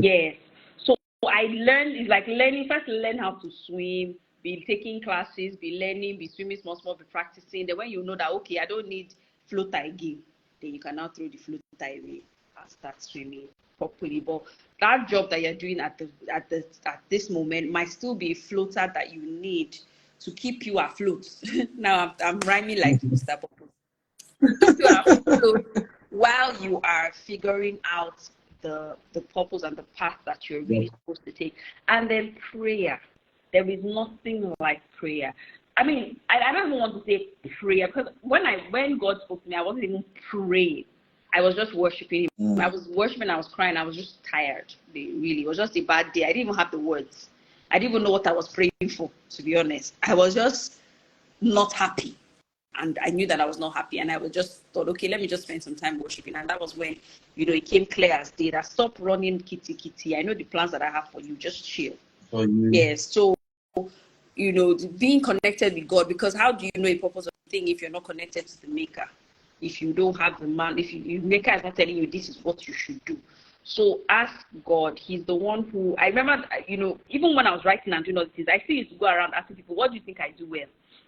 Yes. So I learned, it's like learning, first learn how to swim, be taking classes, be learning, be swimming small, be practicing. Then when you know that, okay, I don't need floater again, then you can now throw the floater away and start swimming properly. But that job that you're doing at this moment might still be a floater that you need to keep you afloat. Now I'm rhyming like Mr. Popo. Keep you afloat while you are figuring out the purpose and the path that you're really supposed to take. And then prayer. There is nothing like prayer. I mean, I don't even want to say prayer, because when God spoke to me, I wasn't even praying. I was just worshiping him. I was worshiping, I was crying, I was just tired. Really, it was just a bad day. I didn't even have the words. I didn't even know what I was praying for, to be honest. I was just not happy. And I knew that I was not happy. And I was just thought, okay, let me just spend some time worshiping. And that was when, it came clear as day that stop running kitty. I know the plans that I have for you. Just chill. Yes. So, being connected with God, because how do you know a purpose of a thing if you're not connected to the maker? If you don't have the man, if your maker is not telling you this is what you should do. So ask God. He's the one who, I remember, even when I was writing and doing all these, I still used to go around asking people, what do you think I do well?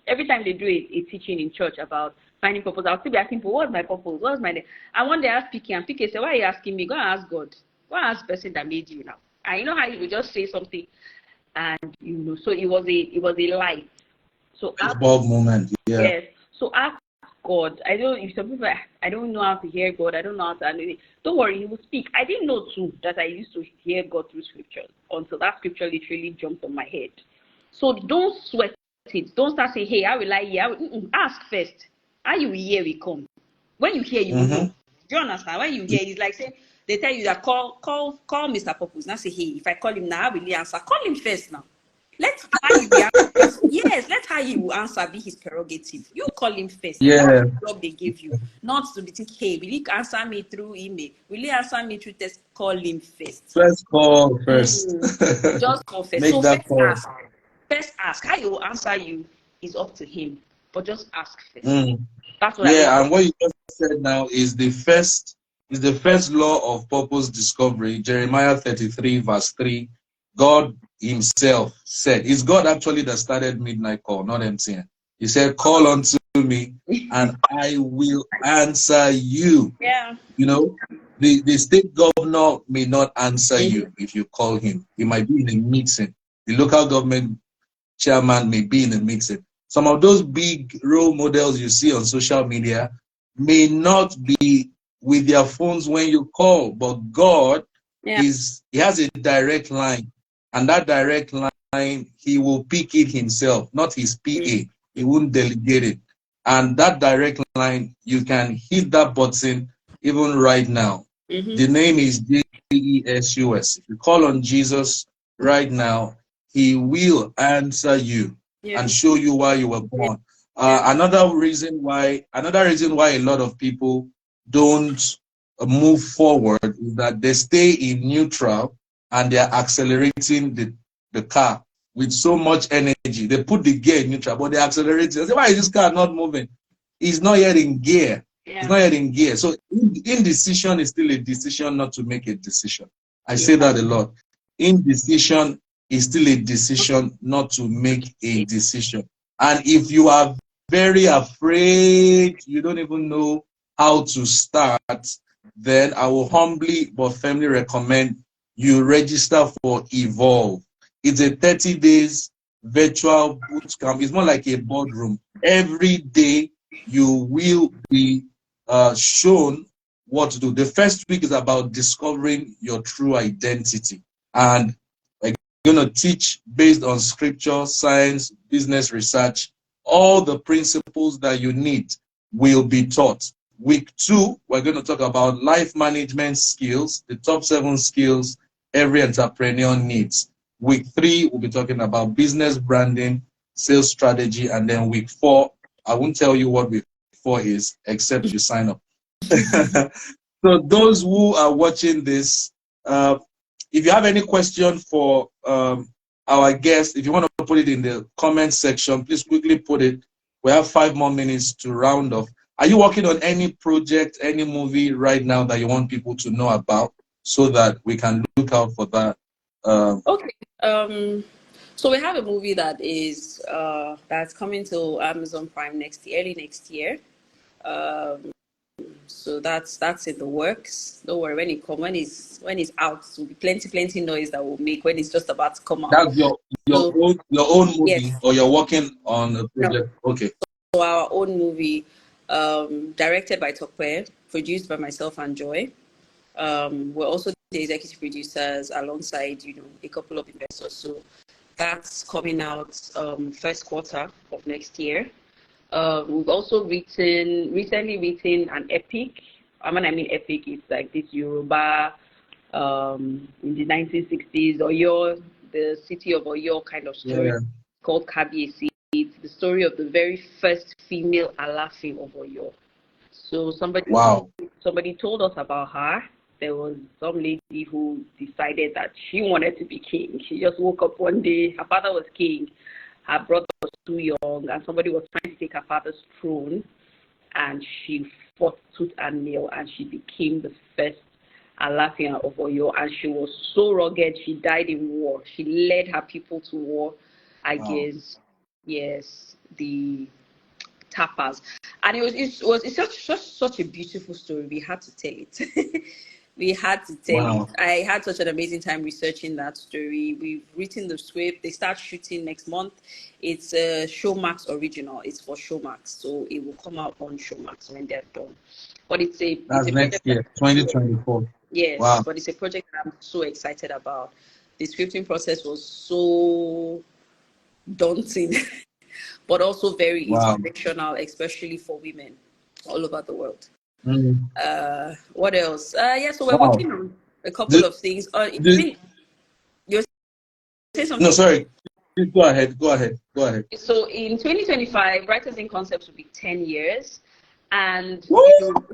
Every time they do a teaching in church about finding purpose, I'll still be asking people, what's my purpose? What's my name? And one day I asked Piki, and Piki said, why are you asking me? Go and ask God. Go and ask the person that made you now. And you know how you would just say something, and so it was a light. So ask, bulb moment. Yeah. Yes. So ask God. I don't know how to hear God. I don't know how to. Don't worry, He will speak. I didn't know too that I used to hear God through scriptures until that scripture literally jumped on my head. So don't sweat it. Don't start saying, hey, how will I hear? Ask first. How you will hear will come. When you hear, you will know. Do you understand? When you hear, it's like saying, they tell you that call Mr. Purpose. Now say, hey, if I call him now, how will he answer? Call him first now. Let how you be answer. Yes, let how you will answer be his prerogative. You call him first. Yeah. That's the job they give you. Not to be thinking, hey, will he answer me through email? Will he answer me through text? Call him first. First call first. Just call first. Make so that first call. ask. First ask. How he will answer you is up to him. But just ask first. That's what and what you just said now is the first law of purpose discovery. Jeremiah 33 verse 3. God himself said, it's God actually that started Midnight Call, not MTN. He said, call unto me and I will answer you. Yeah. The state governor may not answer you if you call him. He might be in a meeting. The local government chairman may be in a meeting. Some of those big role models you see on social media may not be with their phones when you call, but God he has a direct line. And that direct line, he will pick it himself, not his PA. He won't delegate it. And that direct line, you can hit that button even right now. The name is Jesus. If you call on Jesus right now, he will answer you Yeah. and show you why you were born. Yeah. Another reason why a lot of people don't move forward is that they stay in neutral and they are accelerating the car with so much energy. They put the gear in neutral, but they accelerate. They say, why is this car not moving? It's not yet in gear. It's Yeah. not yet in gear. So indecision is still a decision not to make a decision. I say Yeah. that a lot. Indecision is still a decision not to make a decision. And if you are very afraid, you don't even know how to start, then I will humbly but firmly recommend you register for Evolve. It's a 30 days virtual boot camp. It's more like a boardroom. Every day you will be shown what to do. The first week is about discovering your true identity. And we're going to teach based on scripture, science, business research. All the principles that you need will be taught. Week 2, we're going to talk about life management skills, the top 7 skills every entrepreneur needs. Week 3, we'll be talking about business branding, sales strategy, and then week 4, I won't tell you what week 4 is, except you sign up. So those who are watching this, if you have any question for our guest, if you want to put it in the comment section, please quickly put it. We have 5 more minutes to round off. Are you working on any project, any movie right now that you want people to know about so that we can look out for that? Okay. So we have a movie that is that's coming to Amazon Prime early next year. So that's in the works. Don't worry, when it's out, will be plenty noise that will make when it's just about to come out. That's your So own movie, yes, or you're working on a no, project? Okay. so our own movie, directed by Tokwe, produced by myself and Joy. We're also the executive producers alongside, a couple of investors. So that's coming out first quarter of next year. We've also recently written an epic. When I mean epic, it's like this Yoruba in the 1960s, Oyo, the city of Oyo kind of story Yeah. called Kabiesi. It's the story of the very first female Alafin of Oyo. So Wow. somebody told us about her. There was some lady who decided that she wanted to be king. She just woke up one day. Her father was king. Her brother was too young, and somebody was trying to take her father's throne. And she fought tooth and nail, and she became the first Alafia of Oyo. And she was so rugged, she died in war. She led her people to war against, yes, the tapas. And it's such a beautiful story. We had to tell it. We had to tell it. Wow. I had such an amazing time researching that story. We've written the script. They start shooting next month. It's a Showmax original. It's for Showmax, so it will come out on Showmax when they're done. But it's That's a next project that year, 2024. yes, Wow. but it's a project that I'm so excited about. The scripting process was so daunting, but also very Wow. inspirational, especially for women all over the world. Mm. What else? Yeah, so we're Wow. working on a couple The, of things. the, You're saying no, something? sorry. Please go ahead. Go ahead. Go ahead. So in 2025, Writers in Concepts will be 10 years. And, Woo!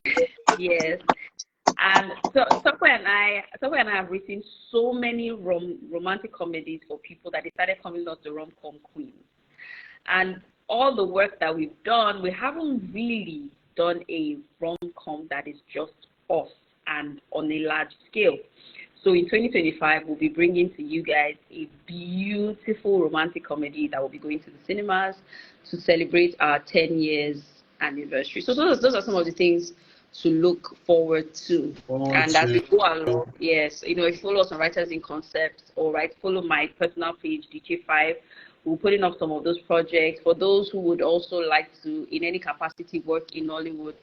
yes. And so Tokwe and I have written so many romantic comedies for people that they started calling us the rom-com queens. And all the work that we've done, we haven't really done a rom-com that is just us and on a large scale. So in 2025, we'll be bringing to you guys a beautiful romantic comedy that will be going to the cinemas to celebrate our 10 years anniversary. So those are some of the things to look forward to. Forward And as we to. go along, yes, if you follow us on Writers in Concepts, or follow my personal page, Diche5, we're putting up some of those projects. For those who would also like to, in any capacity, work in Hollywood,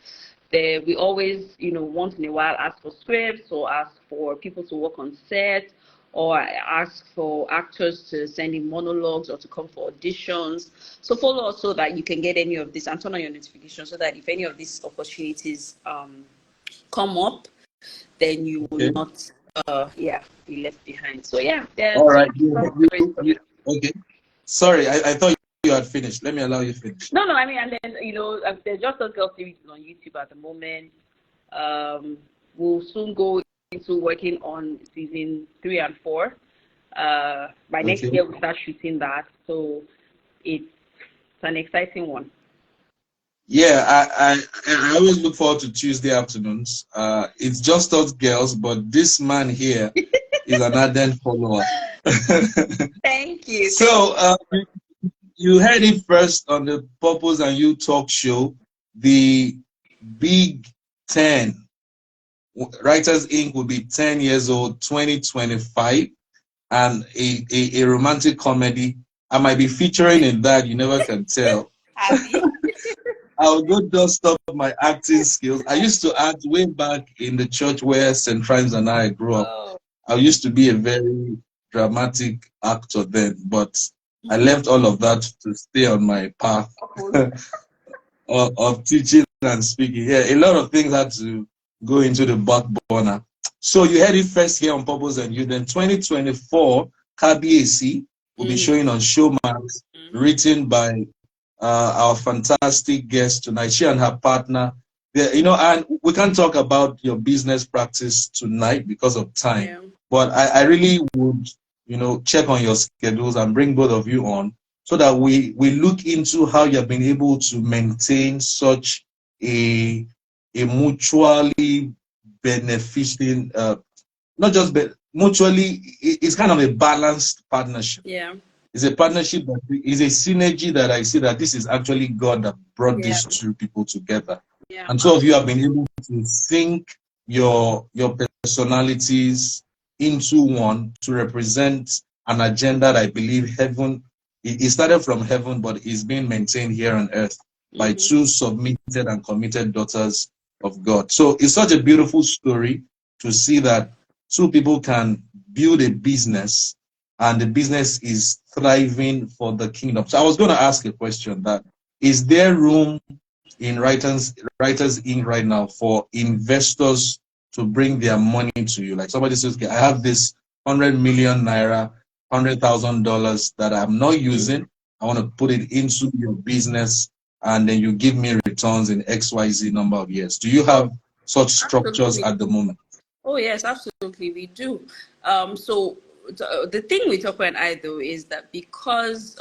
we always, once in a while ask for scripts or ask for people to work on set or I ask for actors to send in monologues or to come for auditions. So follow us so that you can get any of this and turn on your notifications so that if any of these opportunities come up, then you will Okay. not be left behind. So yeah, there's All so right. much stories for it. Okay. Sorry, I thought you had finished. Let me allow you to finish. No, I mean, and then there's just a girl series on YouTube at the moment. We'll soon go into working on season 3 and 4. By next Okay. year we'll start shooting that. So it's an exciting one. Yeah, I always look forward to Tuesday afternoons. It's just us girls, but this man here is an ardent follower. Thank you. So you heard it first on the Purpose and You talk show. The Big 10 Writers Inc. will be 10 years old, 2025, and a romantic comedy. I might be featuring in that. You never can tell. Happy. I'll go dust off my acting skills. I used to act way back in the church where St. Francis and I grew up. Oh. I used to be a very dramatic actor then, but I left all of that to stay on my path of teaching and speaking. Yeah, a lot of things had to go into the back burner. So you heard it first here on Purpose and You. Then 2024, KBAC will be showing on Showmax, written by our fantastic guest tonight. She and her partner. And we can't talk about your business practice tonight because of time. Yeah. But I really would, check on your schedules and bring both of you on so that we look into how you've been able to maintain such a mutually benefiting, not just mutually, it's kind of a balanced partnership. Yeah. It's a partnership, but it's a synergy that I see that this is actually God that brought these two people together. Yeah. And two of you have been able to sync your personalities into one to represent an agenda that I believe heaven, it started from heaven, but is being maintained here on earth by two submitted and committed daughters of God. So it's such a beautiful story to see that two people can build a business and the business is thriving for the kingdom. So I was going to ask a question that, is there room in Writers Inc. right now for investors to bring their money to you? Like somebody says, okay, I have this 100 million naira, $100,000 that I'm not using. I want to put it into your business and then you give me returns in XYZ number of years. Do you have such structures at the moment? Oh, yes, absolutely. We do. So the thing with Toko and I, though, is that because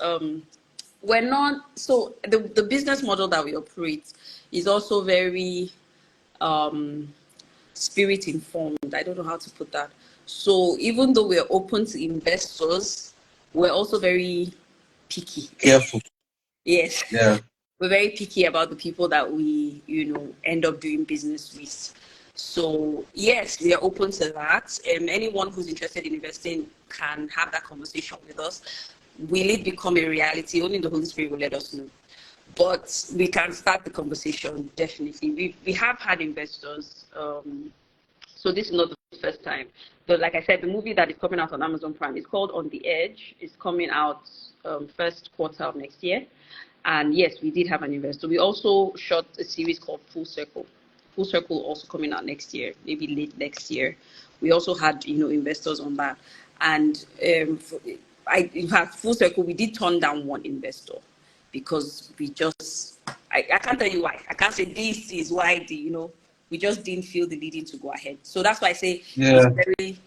we're not, so the business model that we operate is also very spirit informed. I don't know how to put that. So even though we're open to investors, we're also very picky. Careful. Yes. Yeah. We're very picky about the people that we, end up doing business with. So yes, we are open to that. Anyone who's interested in investing can have that conversation with us. Will it become a reality? Only the Holy Spirit will let us know. But we can start the conversation, definitely. We have had investors. So this is not the first time. But like I said, the movie that is coming out on Amazon Prime is called On the Edge. It's coming out first quarter of next year. And yes, we did have an investor. We also shot a series called Full Circle. Full Circle also coming out next year, maybe late next year. We also had, investors on that. And in fact, Full Circle, we did turn down one investor because we just, I can't tell you why. I can't say this is why we just didn't feel the needing to go ahead. So that's why I say it's very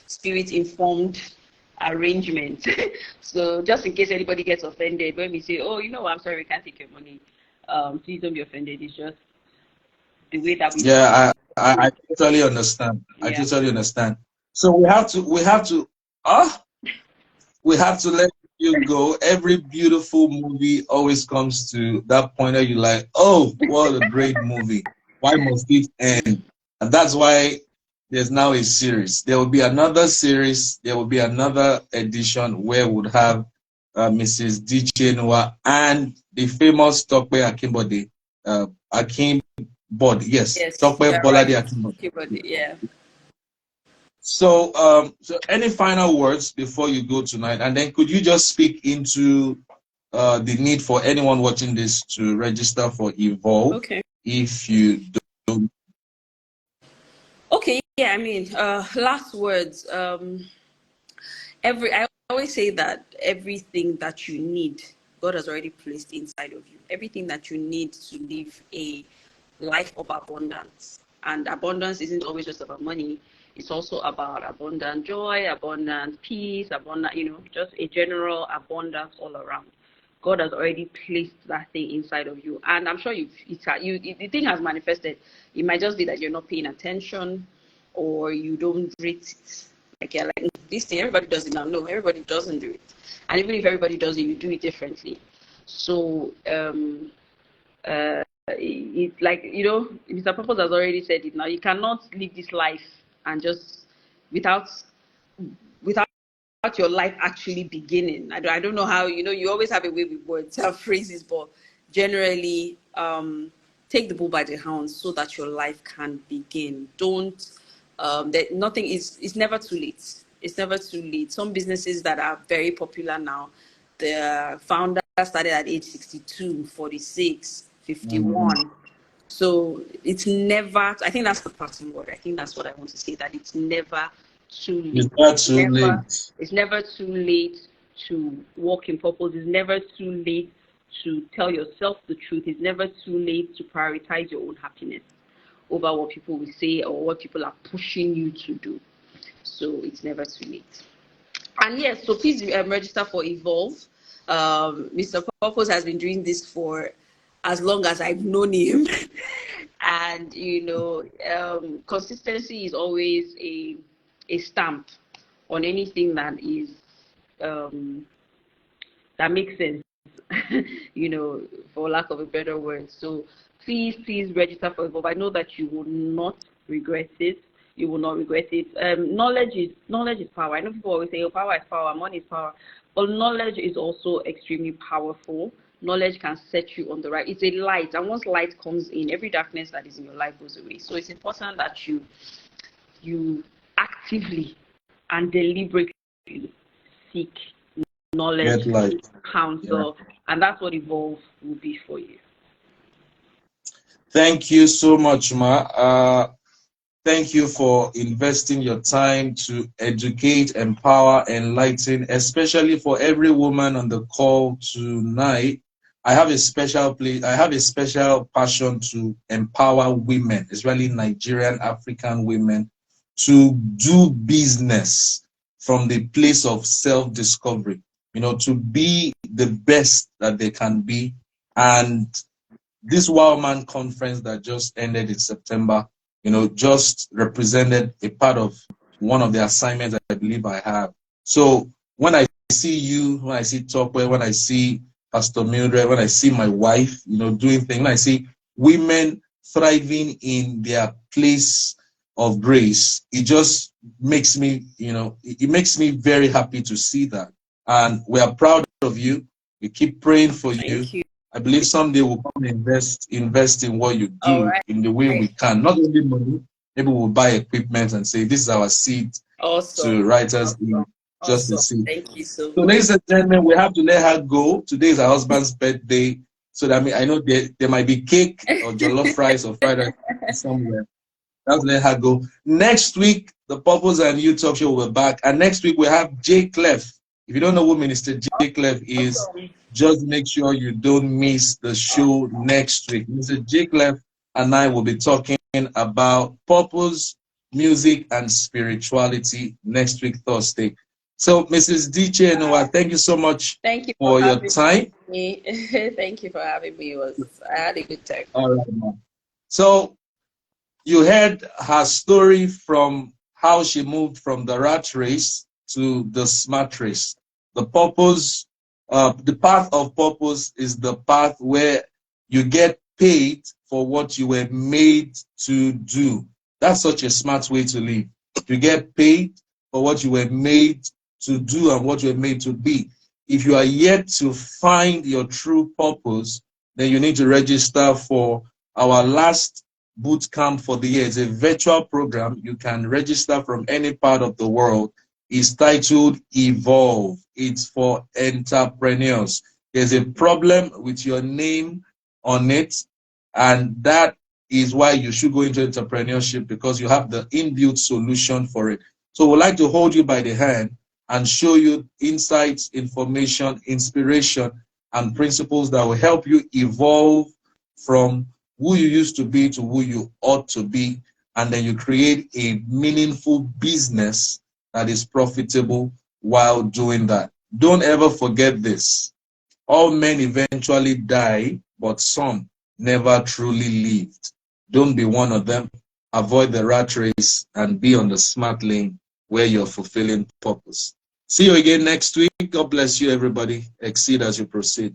spirit-informed arrangement. So just in case anybody gets offended when we say, oh, I'm sorry, we can't take your money, please don't be offended. It's just the way that we I totally understand. I totally understand. So we have to let you go. Every beautiful movie always comes to that point where you're like, oh, what a great movie. Why must it end? And that's why there's now a series. There will be another series. There will be another edition where we'll have Mrs. Diche Enunwa and the famous Tope Akimbode. Yes, Tope Bolade Akimbode. Yeah. So any final words before you go tonight? And then could you just speak into the need for anyone watching this to register for Evolve Okay. if you don't? Okay. Yeah. I mean, last words. I always say that everything that you need, God has already placed inside of you. Everything that you need to live a life of abundance. And abundance isn't always just about money. It's also about abundant joy, abundant peace, abundant, just a general abundance all around. God has already placed that thing inside of you, and I'm sure the thing has manifested. It might just be that you're not paying attention, or you don't rate it. Like, you're like, this thing, everybody does it now. No, everybody doesn't do it. And even if everybody does it, you do it differently. So, it's like, Mr. Purpose has already said it now. You cannot live this life and just without without your life actually beginning. I don't know how, you always have a way with words and phrases, but generally, take the bull by the horns so that your life can begin. Don't, nothing is, it's never too late. It's never too late. Some businesses that are very popular now, the founder started at age 62, 46, 51. So it's never, I think that's the passing word. I think that's what I want to say, that it's never too It's late. not too late. It's never too late to walk in purpose. It's never too late to tell yourself the truth. It's never too late to prioritize your own happiness over what people will say or what people are pushing you to do. So it's never too late. And yes, so please register for Evolve. Mr. Purpose has been doing this for as long as I've known him. And, consistency is always a stamp on anything that is, that makes sense, for lack of a better word. So please register for Evolve. I know that you will not regret it. You will not regret it. Knowledge is power. I know people always say, "Oh, power is power, money is power," but knowledge is also extremely powerful. Knowledge can set you on the right. It's a light, and once light comes in, every darkness that is in your life goes away. So it's important that you actively and deliberately seek knowledge, Get light. counsel, and that's what Evolve will be for you. Thank you so much, Ma. Thank you for investing your time to educate, empower, enlighten, especially for every woman on the call tonight. I have a special passion to empower women, especially Nigerian African women, to do business from the place of self-discovery, to be the best that they can be. And this Wow Man conference that just ended in September, just represented a part of one of the assignments I believe I have. So when I see you, when I see Tokwe, when I see Pastor Mildred, when I see my wife, doing things, when I see women thriving in their place of grace, it just makes me, it makes me very happy to see that. And we are proud of you. We keep praying for you. Thank you. I believe someday we'll come invest in what you do in the way we can. Not only money, maybe we'll buy equipment and say, this is our seed to writers. Just to see. Thank you so So, much. ladies and gentlemen, we have to let her go. Today is her husband's birthday. So that I know there might be cake or jollof rice or fried rice somewhere. Let's let her go. Next week, the Purpose and You Talk Show will be back. And next week, we have J. Clef. If you don't know who Minister J. Clef is, just make sure you don't miss the show next week. Mr. J. Clef and I will be talking about purpose, music, and spirituality next week, Thursday. So, Mrs. Diche Enunwa, thank you so much for your time. Thank you for having me. I had a good time. All right, ma'am. So, you heard her story from how she moved from the rat race to the smart race. The purpose, the path of purpose is the path where you get paid for what you were made to do. That's such a smart way to live. You get paid for what you were made to do and what you were made to be. If you are yet to find your true purpose, then you need to register for our last boot camp for the year. It's a virtual program. You can register from any part of the world. It's titled Evolve. It's for entrepreneurs. There's a problem with your name on it, and that is why you should go into entrepreneurship, because you have the inbuilt solution for it. So we'd like to hold you by the hand and show you insights, information, inspiration, and principles that will help you evolve from who you used to be to who you ought to be, and then you create a meaningful business that is profitable while doing that. Don't ever forget this. All men eventually die, but some never truly lived. Don't be one of them. Avoid the rat race and be on the smart lane where you're fulfilling purpose. See you again next week. God bless you, everybody. Exceed as you proceed.